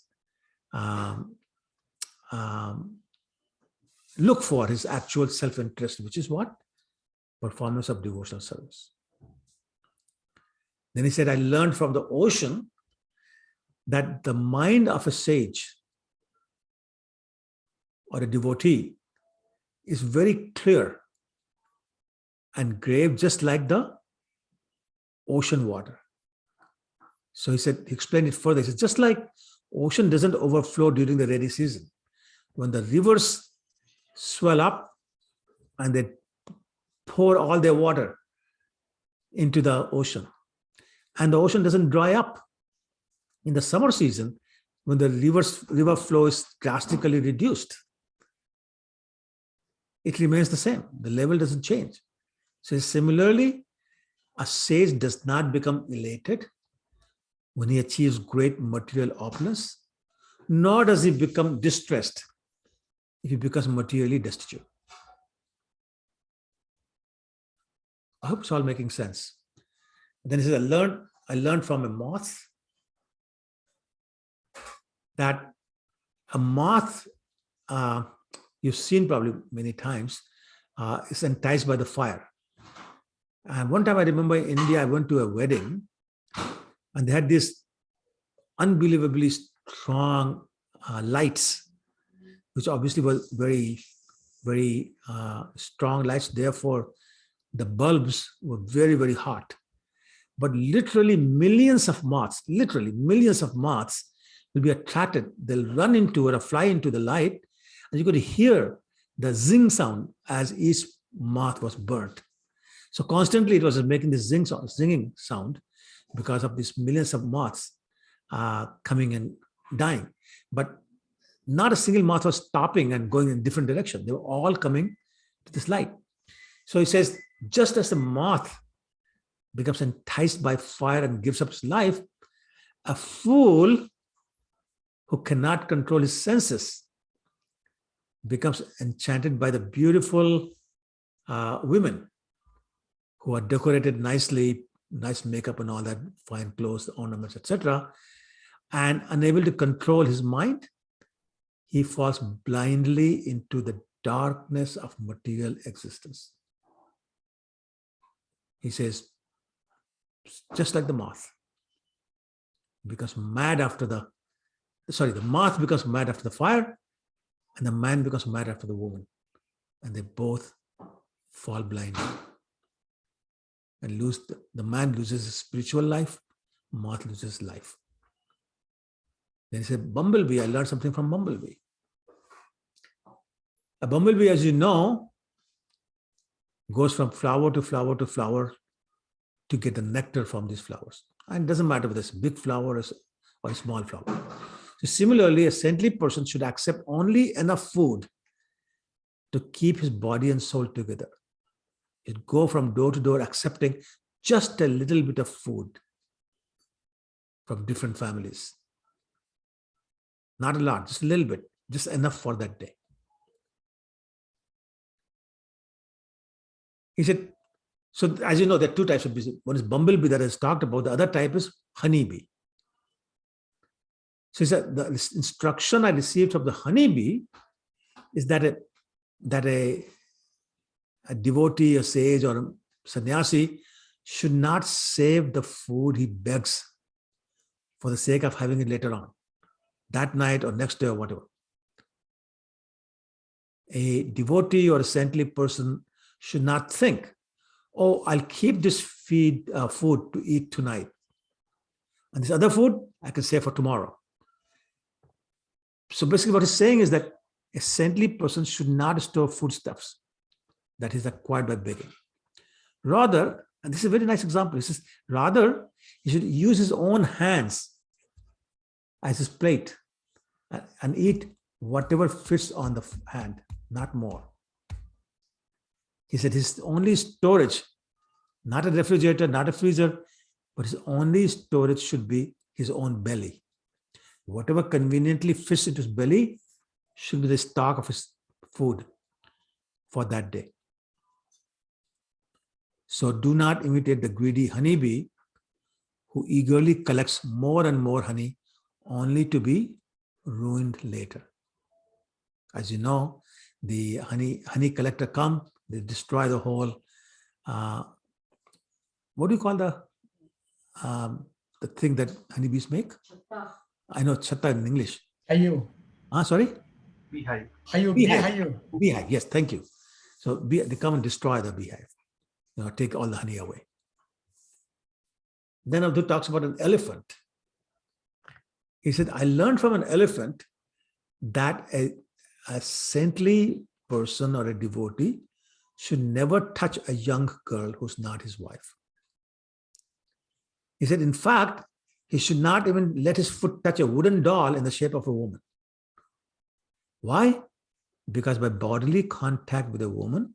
look for his actual self-interest, which is what? performance of devotional service. Then he said, I learned from the ocean that the mind of a sage or a devotee is very clear and grave, just like the ocean water. So he said, he explained it further. He said, just like ocean doesn't overflow during the rainy season. When the rivers swell up and they pour all their water into the ocean, and the ocean doesn't dry up. In the summer season, when the river flow is drastically reduced, it remains the same. The level doesn't change. So similarly, a sage does not become elated when he achieves great material opulence, nor does he become distressed if he becomes materially destitute. I hope it's all making sense. Then he says, I learned from a moth that a moth, you've seen probably many times, is enticed by the fire. And one time I remember in India, I went to a wedding and they had these unbelievably strong lights, which obviously were very, very strong lights. Therefore, the bulbs were very, very hot. But literally millions of moths will be attracted. They'll run into or fly into the light, and you could hear the zing sound as each moth was burnt. So constantly it was making this zinging sound because of these millions of moths coming and dying. But not a single moth was stopping and going in a different direction. They were all coming to this light. So he says, just as a moth becomes enticed by fire and gives up his life, a fool who cannot control his senses becomes enchanted by the beautiful women who are decorated nicely, nice makeup and all that, fine clothes, ornaments, etc. And unable to control his mind, he falls blindly into the darkness of material existence. He says, just like the moth becomes mad after the moth becomes mad after the fire, and the man becomes mad after the woman. And they both fall blind and the man loses his spiritual life, moth loses life. Then he said, bumblebee, I learned something from bumblebee. A bumblebee, as you know, goes from flower to flower to flower to get the nectar from these flowers. And it doesn't matter whether it's a big flower or a small flower. So similarly, a saintly person should accept only enough food to keep his body and soul together. He'd go from door to door accepting just a little bit of food from different families. Not a lot, just a little bit, just enough for that day. He said, so as you know, there are two types of bees. One is bumblebee that is talked about. The other type is honeybee. So he said, the instruction I received from the honeybee is that a devotee, a sage, or a sannyasi should not save the food he begs for the sake of having it later on, that night or next day or whatever. A devotee or a saintly person should not think, oh, I'll keep this food to eat tonight, and this other food I can save for tomorrow. So basically what he's saying is that a saintly person should not store foodstuffs that is acquired by begging. Rather, and this is a very nice example, he says, rather, he should use his own hands as his plate and eat whatever fits on the hand, not more. He said his only storage, not a refrigerator, not a freezer, but his only storage should be his own belly. Whatever conveniently fits into his belly should be the stock of his food for that day. So do not imitate the greedy honeybee who eagerly collects more and more honey only to be ruined later. As you know, the honey collector come, they destroy the whole what do you call the thing that honeybees make? I know chatta in English. Hayu. Sorry? Beehive. Hayu. Beehive. Hayu. Beehive, yes, thank you. So they come and destroy the beehive, take all the honey away. Then Abdul talks about an elephant. He said, I learned from an elephant that a saintly person or a devotee should never touch a young girl who's not his wife. He said, in fact, he should not even let his foot touch a wooden doll in the shape of a woman. Why? Because by bodily contact with a woman,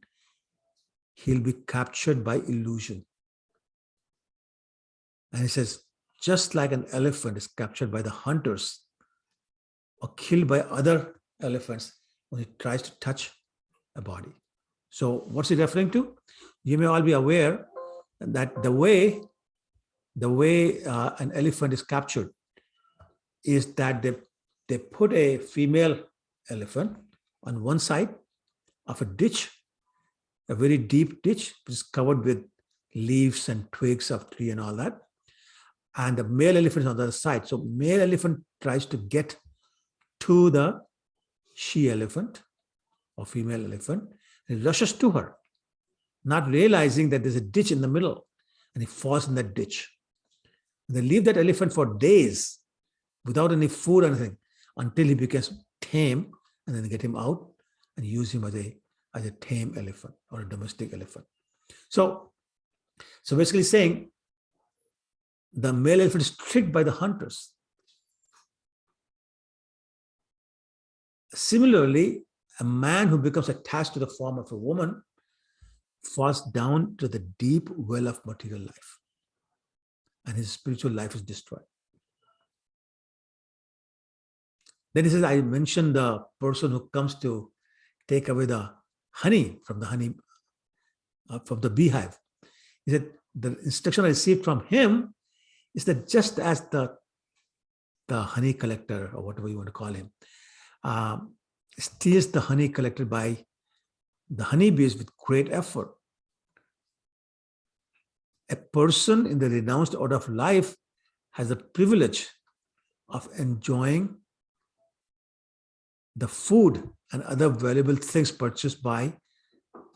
he'll be captured by illusion. And he says, just like an elephant is captured by the hunters or killed by other elephants when he tries to touch a body. So what's he referring to? You may all be aware that the way an elephant is captured is that they put a female elephant on one side of a ditch, a very deep ditch, which is covered with leaves and twigs of tree and all that. And the male elephant is on the other side. So male elephant tries to get to the she elephant or female elephant, and he rushes to her, not realizing that there's a ditch in the middle, and he falls in that ditch. And they leave that elephant for days without any food or anything until he becomes tame, and then they get him out and use him as a tame elephant or a domestic elephant. So basically saying the male elephant is tricked by the hunters. Similarly, a man who becomes attached to the form of a woman falls down to the deep well of material life, and his spiritual life is destroyed. Then he says, I mentioned the person who comes to take away the honey from the beehive. He said, the instruction I received from him is that just as the honey collector, or whatever you want to call him, steals the honey collected by the honeybees with great effort, a person in the renounced order of life has the privilege of enjoying the food and other valuable things purchased by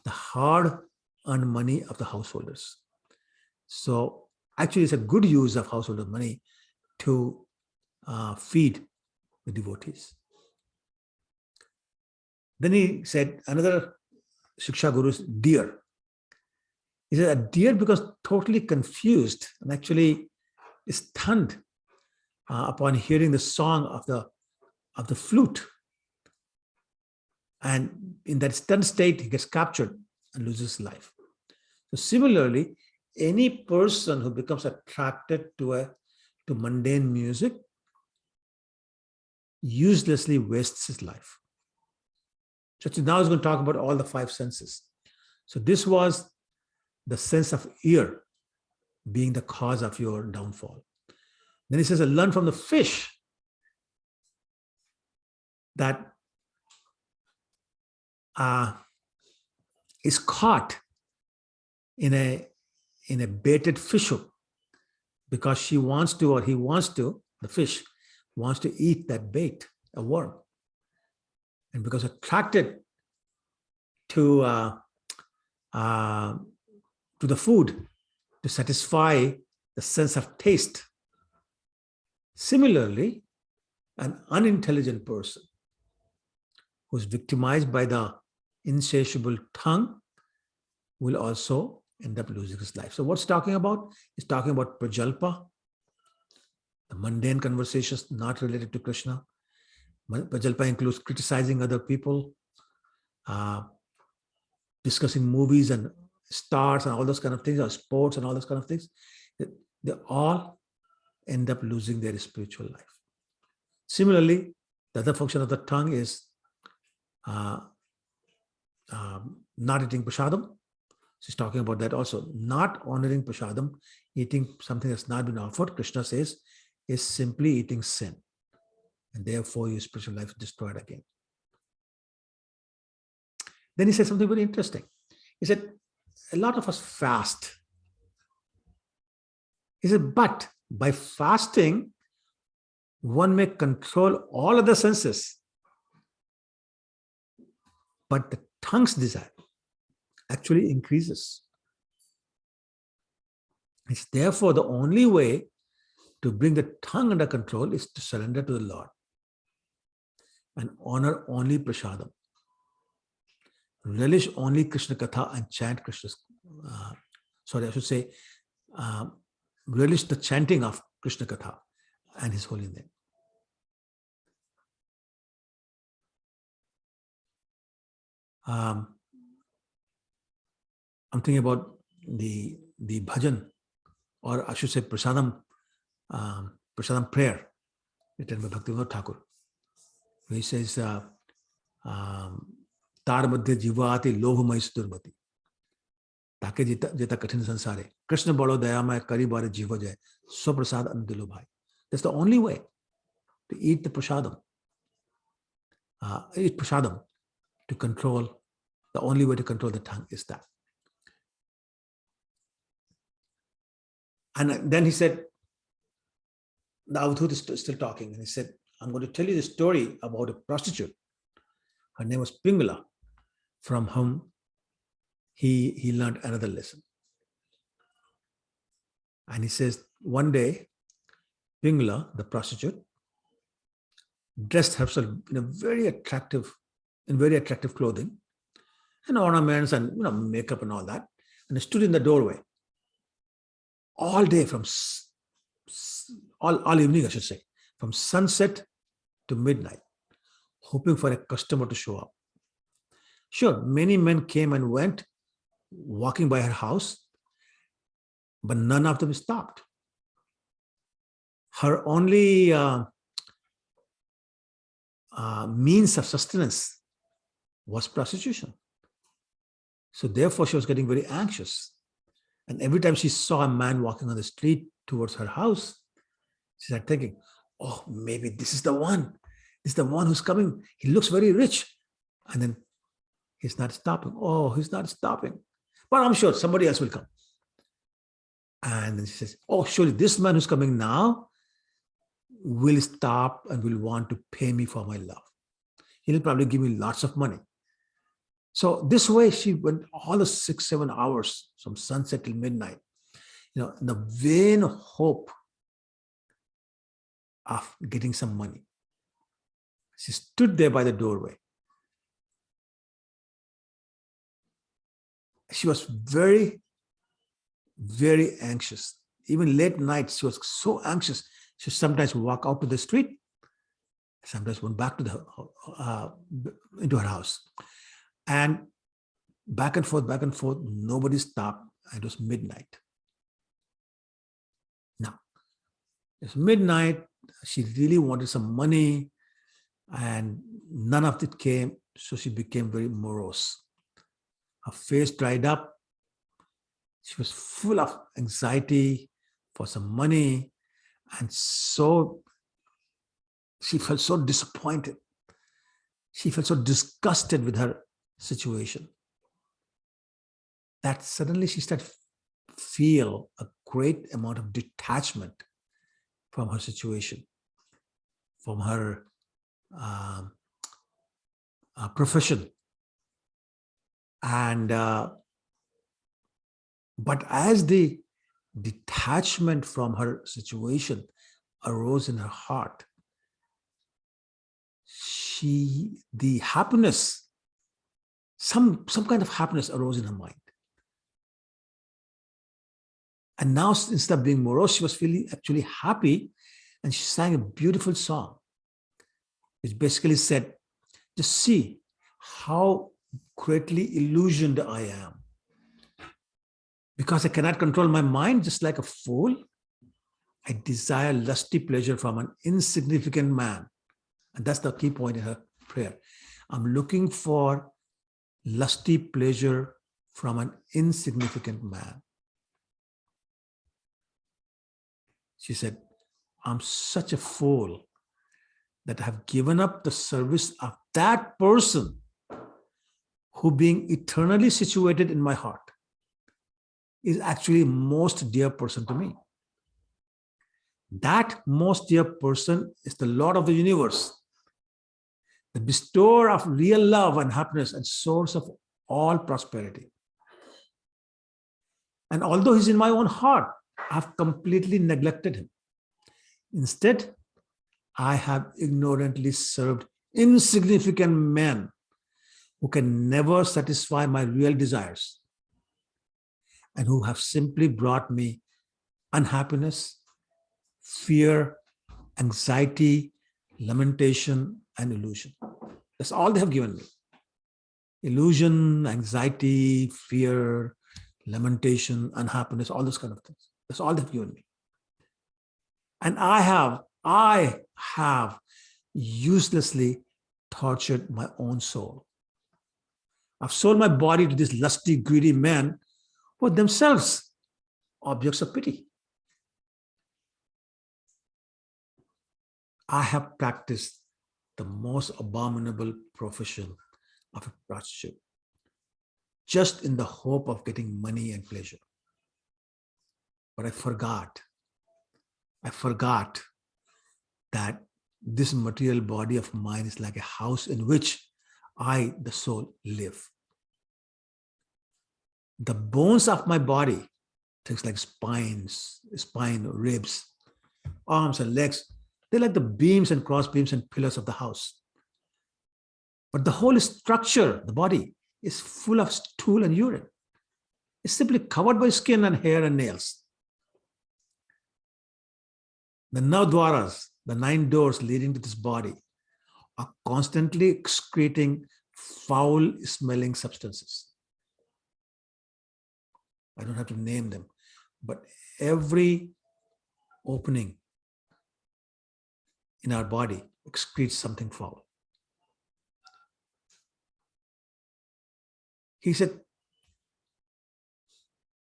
the hard-earned money of the householders. So actually, it's a good use of householder money to feed the devotees. Then he said, another Shiksha Guru is deer. He said, a deer becomes totally confused and actually is stunned upon hearing the song of the flute. And in that stunned state, he gets captured and loses his life. So similarly, any person who becomes attracted to mundane music uselessly wastes his life. So now he's going to talk about all the five senses. So this was the sense of ear being the cause of your downfall. Then he says, I learned from the fish that is caught in a baited fish hook because she wants to, or he wants to, the fish wants to eat that bait, a worm. And because attracted to the food to satisfy the sense of taste. Similarly, an unintelligent person who's victimized by the insatiable tongue will also end up losing his life. So what's talking about? He's talking about prajalpa, the mundane conversations not related to Krishna. Prajalpa includes criticizing other people, discussing movies and stars and all those kind of things, or sports and all those kind of things. They all end up losing their spiritual life. Similarly, the other function of the tongue is not eating prasadam. She's talking about that also. Not honoring prasadam, eating something that's not been offered, Krishna says, is simply eating sin. And therefore your spiritual life is destroyed again. Then he said something very interesting. He said, a lot of us fast. He said, but by fasting, one may control all other senses. But the tongue's desire actually increases. It's therefore the only way to bring the tongue under control is to surrender to the Lord and honor only prasadam. Relish only Krishna Katha and chant Krishna's, relish the chanting of Krishna Katha and his holy name. I'm thinking about the bhajan, or I should say prasadam prayer written by Bhaktivinoda Thakur. He says, Tar madhya jivati lobhamai sudurmati. Take jeta kathin sansare. Krishna balo dayamaya kari bare jiva jay. So prasad andilo bhai. That's the only way to eat the prasadam. Eat prasadam to control. The only way to control the tongue is that. And then he said, the Adulthood is still talking, and he said, I'm going to tell you the story about a prostitute. Her name was Pingala, from whom he learned another lesson. And he says, one day, Pingala, the prostitute, dressed herself in very attractive clothing, and ornaments and makeup and all that, and stood in the doorway all day, from all evening, I should say, from sunset to midnight, hoping for a customer to show up. Sure, many men came and went, walking by her house, but none of them stopped. Her only means of sustenance was prostitution. So therefore, she was getting very anxious. And every time she saw a man walking on the street towards her house, she started thinking, oh, maybe this is the one. This is the one who's coming. He looks very rich. And then he's not stopping. Oh, he's not stopping. But I'm sure somebody else will come. And then she says, oh, surely this man who's coming now will stop and will want to pay me for my love. He'll probably give me lots of money. So this way she went all the 6-7 hours from sunset till midnight, in the vain hope of getting some money. She stood there by the doorway. She was very, very anxious. Even late nights, she was so anxious. She would sometimes walk out to the street, sometimes went back to into her house. And back and forth, nobody stopped. It was midnight. Now, it's midnight. She really wanted some money, and none of it came. So she became very morose. Her face dried up. She was full of anxiety for some money. And so she felt so disappointed. She felt so disgusted with her situation that suddenly she started to feel a great amount of detachment from her situation, from her profession. And but as the detachment from her situation arose in her heart, the happiness, some kind of happiness arose in her mind. And now, instead of being morose, she was feeling actually happy, and she sang a beautiful song, which basically said, just see how greatly illusioned I am. Because I cannot control my mind, just like a fool, I desire lusty pleasure from an insignificant man. And that's the key point in her prayer. I'm looking for lusty pleasure from an insignificant man. She said, I'm such a fool that I have given up the service of that person who, being eternally situated in my heart, is actually most dear person to me. That most dear person is the Lord of the universe, the bestower of real love and happiness and source of all prosperity. And although he's in my own heart, I've completely neglected him. Instead, I have ignorantly served insignificant men who can never satisfy my real desires and who have simply brought me unhappiness, fear, anxiety, lamentation, and illusion. That's all they have given me. Illusion, anxiety, fear, lamentation, unhappiness, all those kind of things. That's all they've given me. And I have uselessly tortured my own soul. I've sold my body to these lusty, greedy men who are themselves objects of pity. I have practiced the most abominable profession of a prostitute, just in the hope of getting money and pleasure. But I forgot that this material body of mine is like a house in which I, the soul, live. The bones of my body, things like spine, ribs, arms and legs, they're like the beams and cross beams and pillars of the house. But the whole structure, the body, is full of stool and urine. It's simply covered by skin and hair and nails. The Navdwaras, the 9 doors leading to this body, are constantly excreting foul-smelling substances. I don't have to name them, but every opening in our body excretes something foul. He said,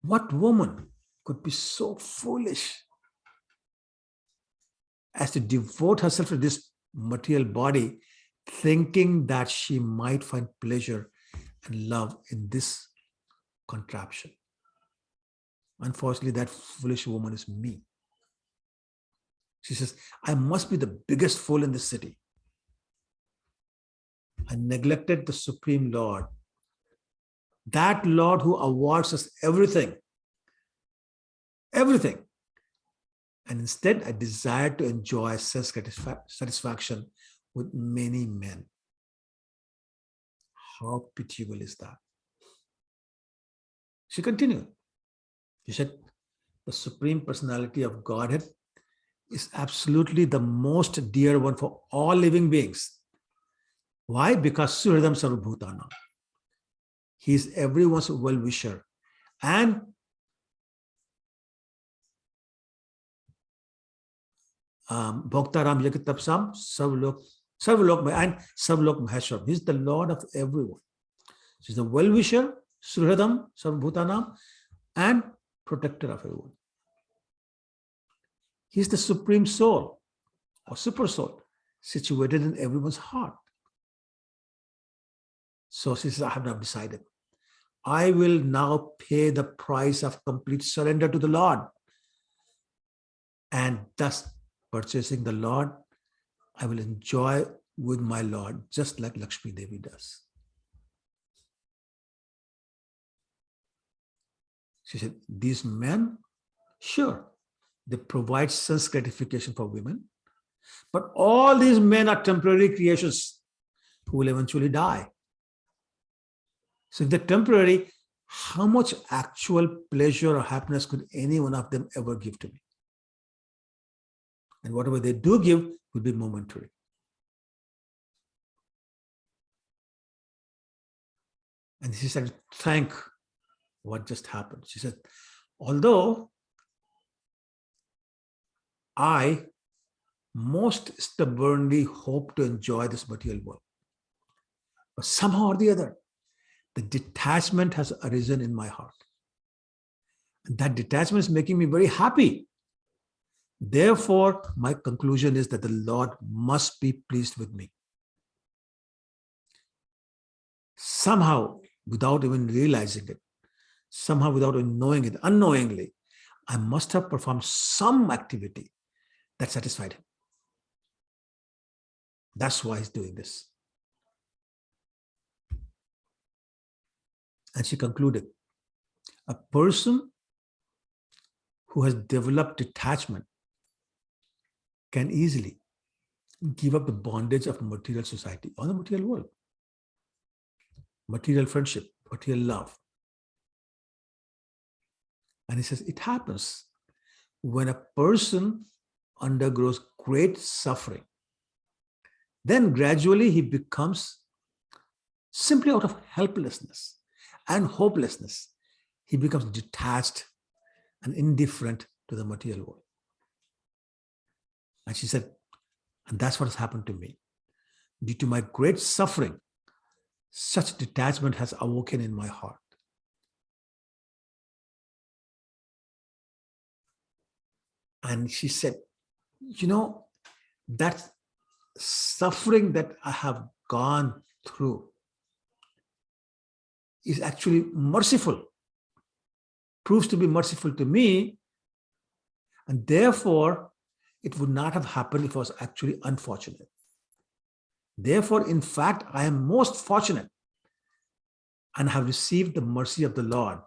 what woman could be so foolish as to devote herself to this material body, thinking that she might find pleasure and love in this contraption? Unfortunately, that foolish woman is me. She says, I must be the biggest fool in the city. I neglected the Supreme Lord, that Lord who awards us everything. Everything. And instead, I desired to enjoy satisfaction with many men. How pitiable is that? She continued. She said, the Supreme Personality of Godhead is absolutely the most dear one for all living beings. Why? Because Suhridam Sarvabhutana. He is everyone's well-wisher. And Bhaktaram Yakitapsam Sarvalok and Sarvalok Maheshwar. He is the Lord of everyone. He is the well-wisher, Suhridam Sarvabhutanam, and protector of everyone. He is the supreme soul or super soul situated in everyone's heart. So she says, I have now decided. I will now pay the price of complete surrender to the Lord. And thus, purchasing the Lord, I will enjoy with my Lord, just like Lakshmi Devi does. She said, these men, sure, they provide sense gratification for women, but all these men are temporary creations who will eventually die. So if they're temporary, how much actual pleasure or happiness could any one of them ever give to me? And whatever they do give will be momentary. And she said, thank what just happened. She said, although I most stubbornly hope to enjoy this material world, but somehow or the other, the detachment has arisen in my heart. And that detachment is making me very happy. Therefore, my conclusion is that the Lord must be pleased with me. Somehow, without even realizing it, somehow without knowing it, unknowingly, I must have performed some activity that satisfied him. That's why he's doing this. And she concluded, a person who has developed detachment can easily give up the bondage of material society or the material world, material friendship, material love. And he says it happens when a person undergoes great suffering. Then gradually he becomes, simply out of helplessness and hopelessness, he becomes detached and indifferent to the material world. And she said, and that's what has happened to me. Due to my great suffering, such detachment has awoken in my heart. And she said, you know, that suffering that I have gone through is actually merciful, proves to be merciful to me, and therefore it would not have happened if it was actually unfortunate. Therefore, in fact, I am most fortunate and have received the mercy of the Lord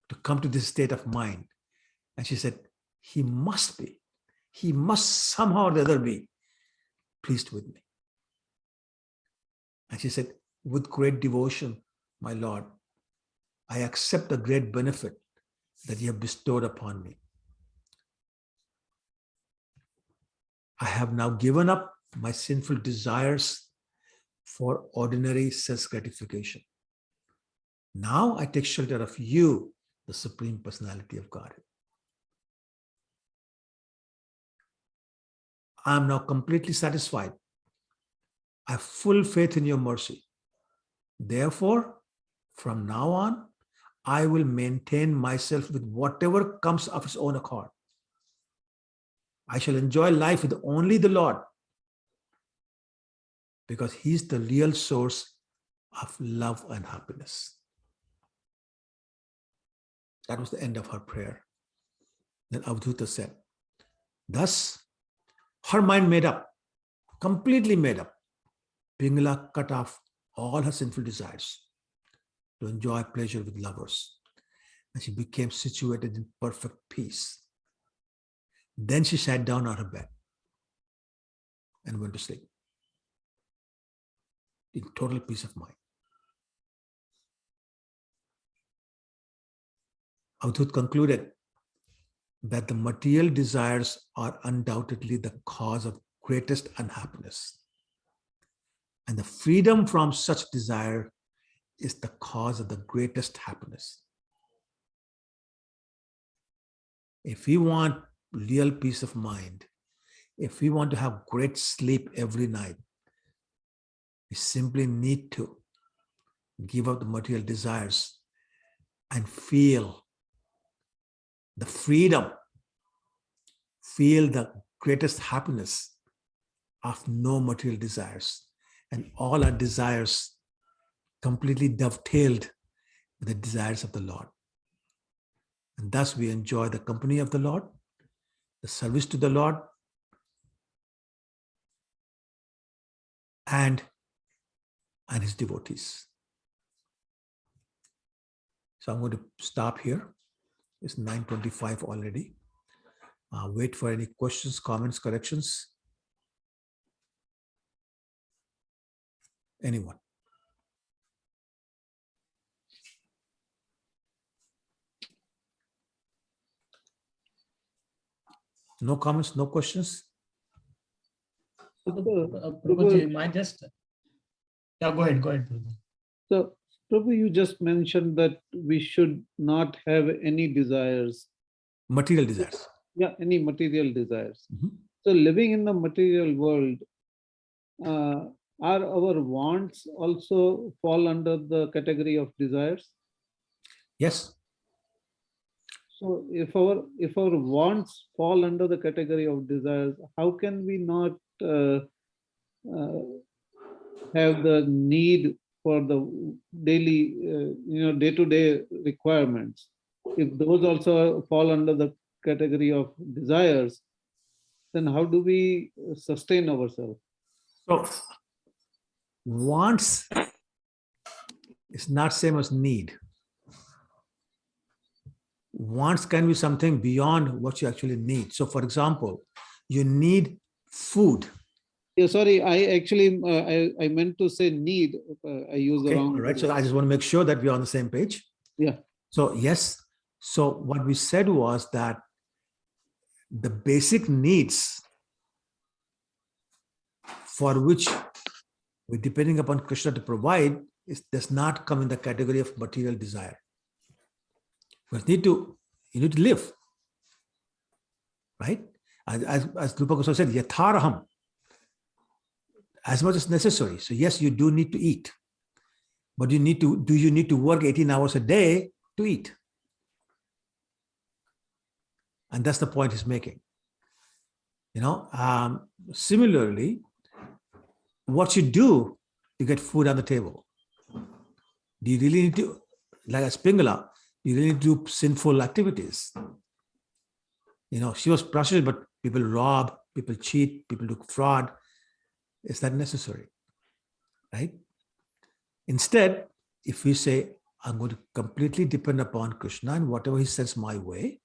to come to this state of mind. And she said, he must somehow or the other be pleased with me. And she said, with great devotion, my Lord, I accept the great benefit that you have bestowed upon me. I have now given up my sinful desires for ordinary sense gratification. Now I take shelter of you, the Supreme Personality of Godhead. I am now completely satisfied. I have full faith in your mercy. Therefore, from now on, I will maintain myself with whatever comes of its own accord. I shall enjoy life with only the Lord, because he's the real source of love and happiness. That was the end of her prayer. Then Avadhuta said, thus, her mind made up, completely made up. Pingala cut off all her sinful desires to enjoy pleasure with lovers, and she became situated in perfect peace. Then she sat down on her bed and went to sleep in total peace of mind. Avadhut concluded that the material desires are undoubtedly the cause of greatest unhappiness, and the freedom from such desire is the cause of the greatest happiness. If we want real peace of mind, if we want to have great sleep every night, we simply need to give up the material desires and feel the freedom, feel the greatest happiness of no material desires, and all our desires completely dovetailed with the desires of the Lord. And thus we enjoy the company of the Lord, the service to the Lord, and his devotees. So I'm going to stop here. It's 9:25 already. Wait for any questions, comments, corrections. Anyone? No comments, no questions? Prabhuji, might just... Yeah, go ahead, Prabhuji. So, Prabhu, you just mentioned that we should not have any desires. Material desires. Yeah, any material desires. Mm-hmm. So, living in the material world, are our wants also fall under the category of desires? Yes. So, if our wants fall under the category of desires, how can we not have the need for the daily, day-to-day requirements, if those also fall under the category of desires, then how do we sustain ourselves? So wants is not same as need. Wants can be something beyond what you actually need. So for example, you need food. Yeah, sorry, I actually, I meant to say need. I used the Okay, wrong all right. word. So I just want to make sure that we're on the same page. Yeah. So yes. So what we said was that the basic needs for which we're depending upon Krishna to provide does not come in the category of material desire. You need to live, right? As Rupa Goswami said, yatharaham, as much as necessary. So yes, you do need to eat, but do you need to work 18 hours a day to eat? And that's the point he's making. Similarly, what you do to get food on the table. Do you really need to, like as Pingala, you really need to do sinful activities? She was prostitute, but people rob, people cheat, people do fraud. Is that necessary? Right? Instead, if we say, I'm going to completely depend upon Krishna and whatever he sends my way,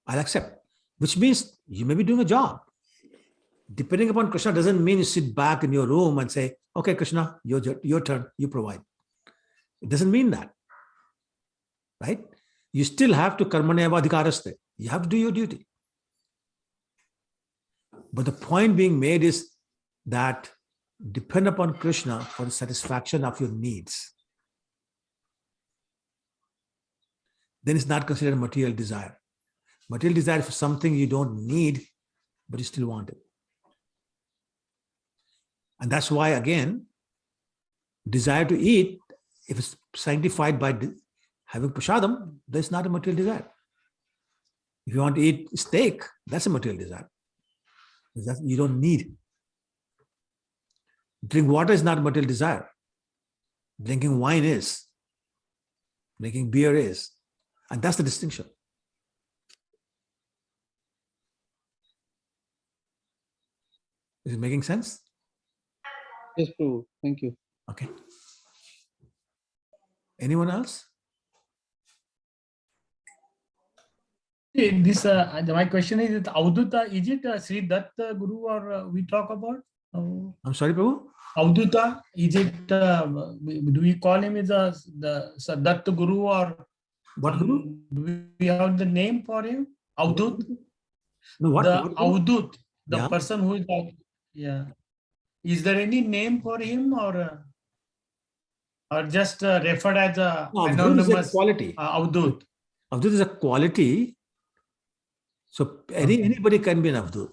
I'll accept, which means you may be doing a job. Depending upon Krishna doesn't mean you sit back in your room and say, okay, Krishna, your turn, you provide. It doesn't mean that, right? You still have to karmaneva adhikaraste. You have to do your duty. But the point being made is that depend upon Krishna for the satisfaction of your needs. Then it's not considered material desire. Material desire is for something you don't need, but you still want it. And that's why, again, desire to eat, if it's sanctified by having prasadam, that's not a material desire. If you want to eat steak, that's a material desire. You don't need. Drink water is not a material desire. Drinking wine is. Drinking beer is. And that's the distinction. Is it making sense? Yes, Prabhu. Thank you. Okay. Anyone else? This my question is, Avduta, is it Sri Datta Guru or we talk about? I'm sorry, Prabhu? Avduta, is it, do we call him as the Datta Guru or What Guru? do we have the name for him? Avdut? No, what? The What Guru? Avdut, the Yeah. person who is, yeah. Is there any name for him or just referred as a No, Avdut is a anonymous quality. Avdut? Avdut is a quality. So anybody can be an Avdut.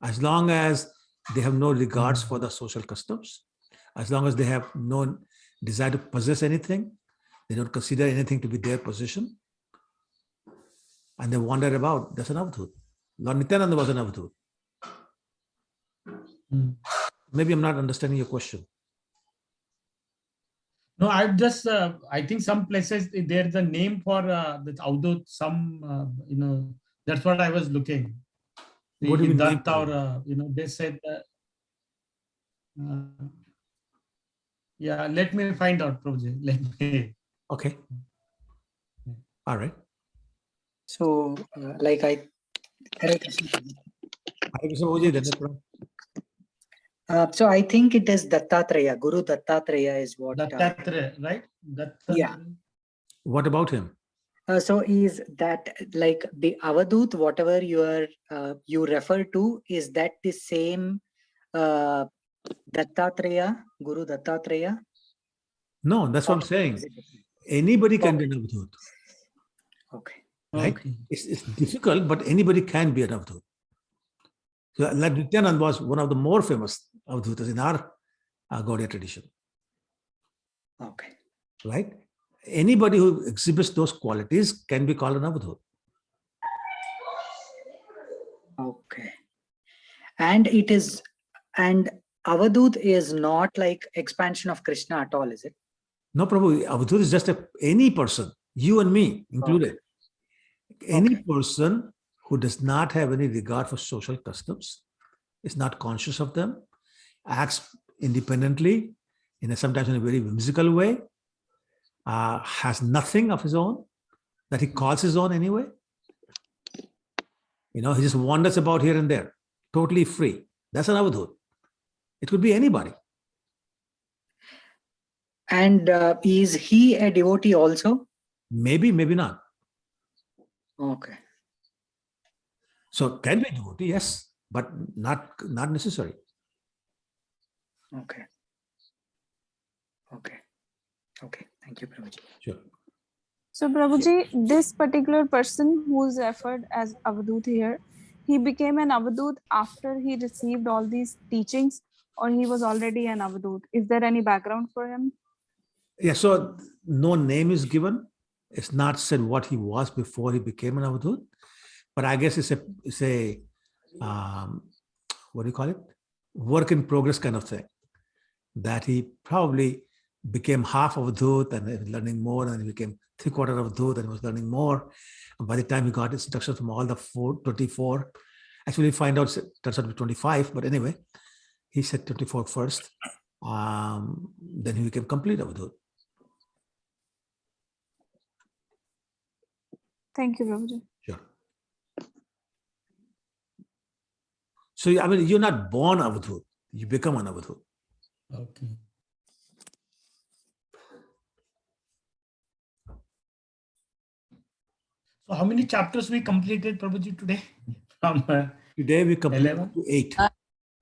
As long as they have no regards for the social customs, as long as they have no desire to possess anything, they don't consider anything to be their possession, and they wander about, that's an Avdut. Lord Nityananda was an Avdut. Maybe I'm not understanding your question. No, I've just, I think some places there's a name for the Avdut, some, that's what I was looking. What do you mean name That for or, they said, yeah, let me find out, Prabhuji. Let me. Okay. All right. So, like I, Hare Krishna. Hare Krishna Prabhuji, Dandapada. So I think it is Dattatreya, Guru Dattatreya is what. Dattatreya, right? Yeah. What about him? So is that like the Avadut, whatever you are you refer to, is that the same Dattatreya, Guru Dattatreya? No, that's what I'm saying. Is it different? Anybody can be an Avdut. Okay. Right? Okay. It's difficult, but anybody can be an Avdut. So, like Nityanand was one of the more famous Avdutas in our Gaudiya tradition. Okay. Right? Anybody who exhibits those qualities can be called an Avdut. Okay. And it is, and Avadut is not like expansion of Krishna at all, is it? No, Prabhu, Avadhut is just any person, you and me included. Any person who does not have any regard for social customs, is not conscious of them, acts independently, sometimes in a very whimsical way, has nothing of his own that he calls his own anyway. He just wanders about here and there, totally free. That's an Avadhut. It could be anybody. And is he a devotee also? Maybe, maybe not. Okay. So can be devotee, yes, but not necessary. Okay. Okay. Okay. Thank you, Prabhuji. Sure. So Prabhuji, this particular person who is referred as Avadut here, he became an Avadut after he received all these teachings, or he was already an Avadut? Is there any background for him? Yeah, so no name is given. It's not said what he was before he became an Avadhut, but I guess it's a what do you call it? Work in progress kind of thing. That he probably became half Avadhut and was learning more, and he became 3/4 Avadhut and was learning more. And by the time he got instruction from all the 24, actually find out it turns out to be 25, but anyway, he said 24 first. Then he became complete Avadhut. Thank you, Prabhuji. Sure. So, I mean, you're not born Avadhut, you become an Avadhut. Okay. So how many chapters we completed, Prabhuji, today? From Today we completed 11? to 8.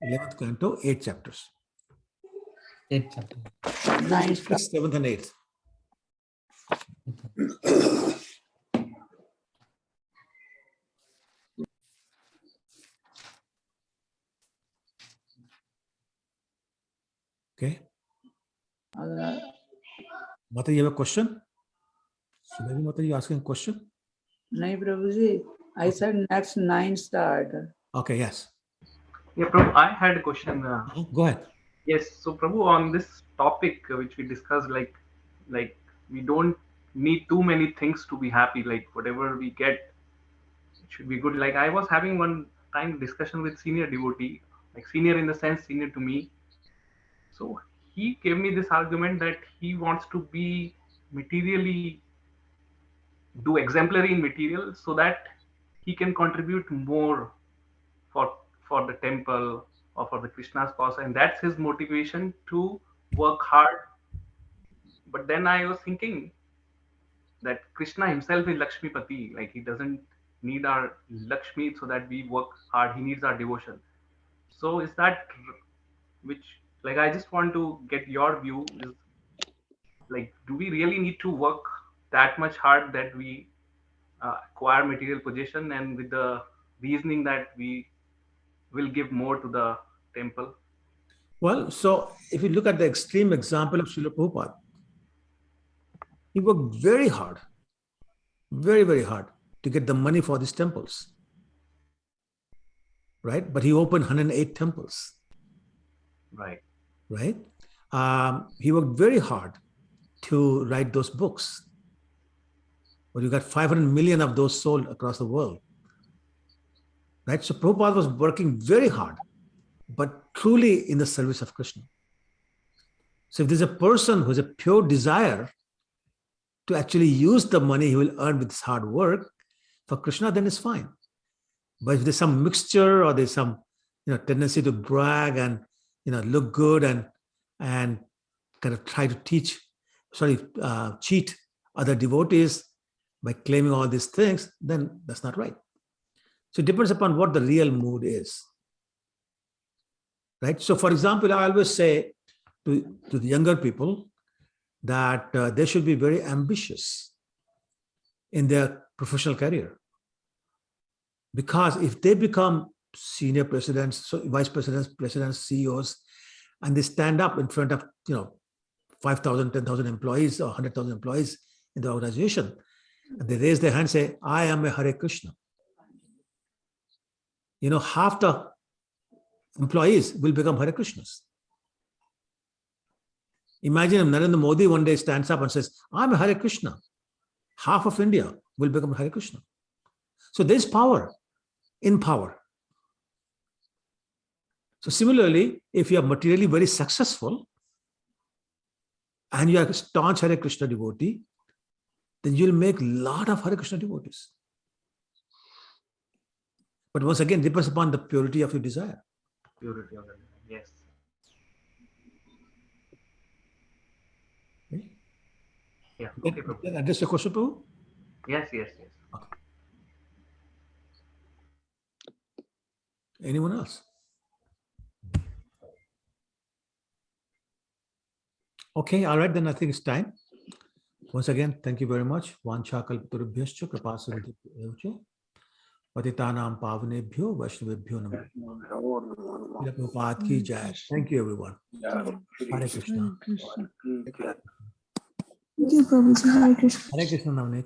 11th Canto, 8 chapters. 8 chapters. 6th, 7th, and 8th. Okay. Mata, you have a question? Subhavi Mata, you asking a question? Nahi, Prabhuji. I said next 9 start. Okay, yes. Yeah, Prabhu, I had a question. Go ahead. Yes, so Prabhu, on this topic which we discussed, like we don't need too many things to be happy. Like whatever we get, it should be good. Like I was having one time discussion with senior devotee, like senior in the sense senior to me. So he gave me this argument that he wants to be materially do exemplary in material so that he can contribute more for the temple or for the Krishna's cause, and that's his motivation to work hard. But then I was thinking that Krishna himself is Lakshmipati, like he doesn't need our Lakshmi so that we work hard. He needs our devotion. So is that which, like, I just want to get your view, is like, do we really need to work that much hard that we acquire material possession, and with the reasoning that we will give more to the temple? Well, so if you look at the extreme example of Srila Prabhupada, he worked very hard, very, very hard to get the money for these temples, right? But he opened 108 temples. Right. Right? He worked very hard to write those books. But you got 500 million of those sold across the world. Right? So Prabhupada was working very hard, but truly in the service of Krishna. So if there's a person who has a pure desire to actually use the money he will earn with his hard work for Krishna, then it's fine. But if there's some mixture or there's some tendency to brag and look good and kind of try to cheat other devotees by claiming all these things, then that's not right. So it depends upon what the real mood is. Right? So for example, I always say to the younger people that they should be very ambitious in their professional career. Because if they become senior presidents, vice presidents, presidents, CEOs, and they stand up in front of 5,000, 10,000 employees or 100,000 employees in the organization, and they raise their hand and say, I am a Hare Krishna. Half the employees will become Hare Krishnas. Imagine if Narendra Modi one day stands up and says, I'm a Hare Krishna. Half of India will become Hare Krishna. So there's power in power. So similarly, if you are materially very successful and you are a staunch Hare Krishna devotee, then you'll make a lot of Hare Krishna devotees. But once again, it depends upon the purity of your desire. Purity of the desire. Yes. Okay? Yeah. Did Okay, Prabhu. that address your question, Prabhu? Yes, yes, yes. Anyone else? Okay, all right, then I think it's time. Once again, thank you very much. Vancha kalpatarubhyascha kripasindhubhyo patitanam pavanebhyo vaishnavebhyo namo. Prabhupada ki jai. Thank you, everyone. Hare Krishna. Thank you, Prabhuji. Hare Krishna. Hare Krishna, Navneet.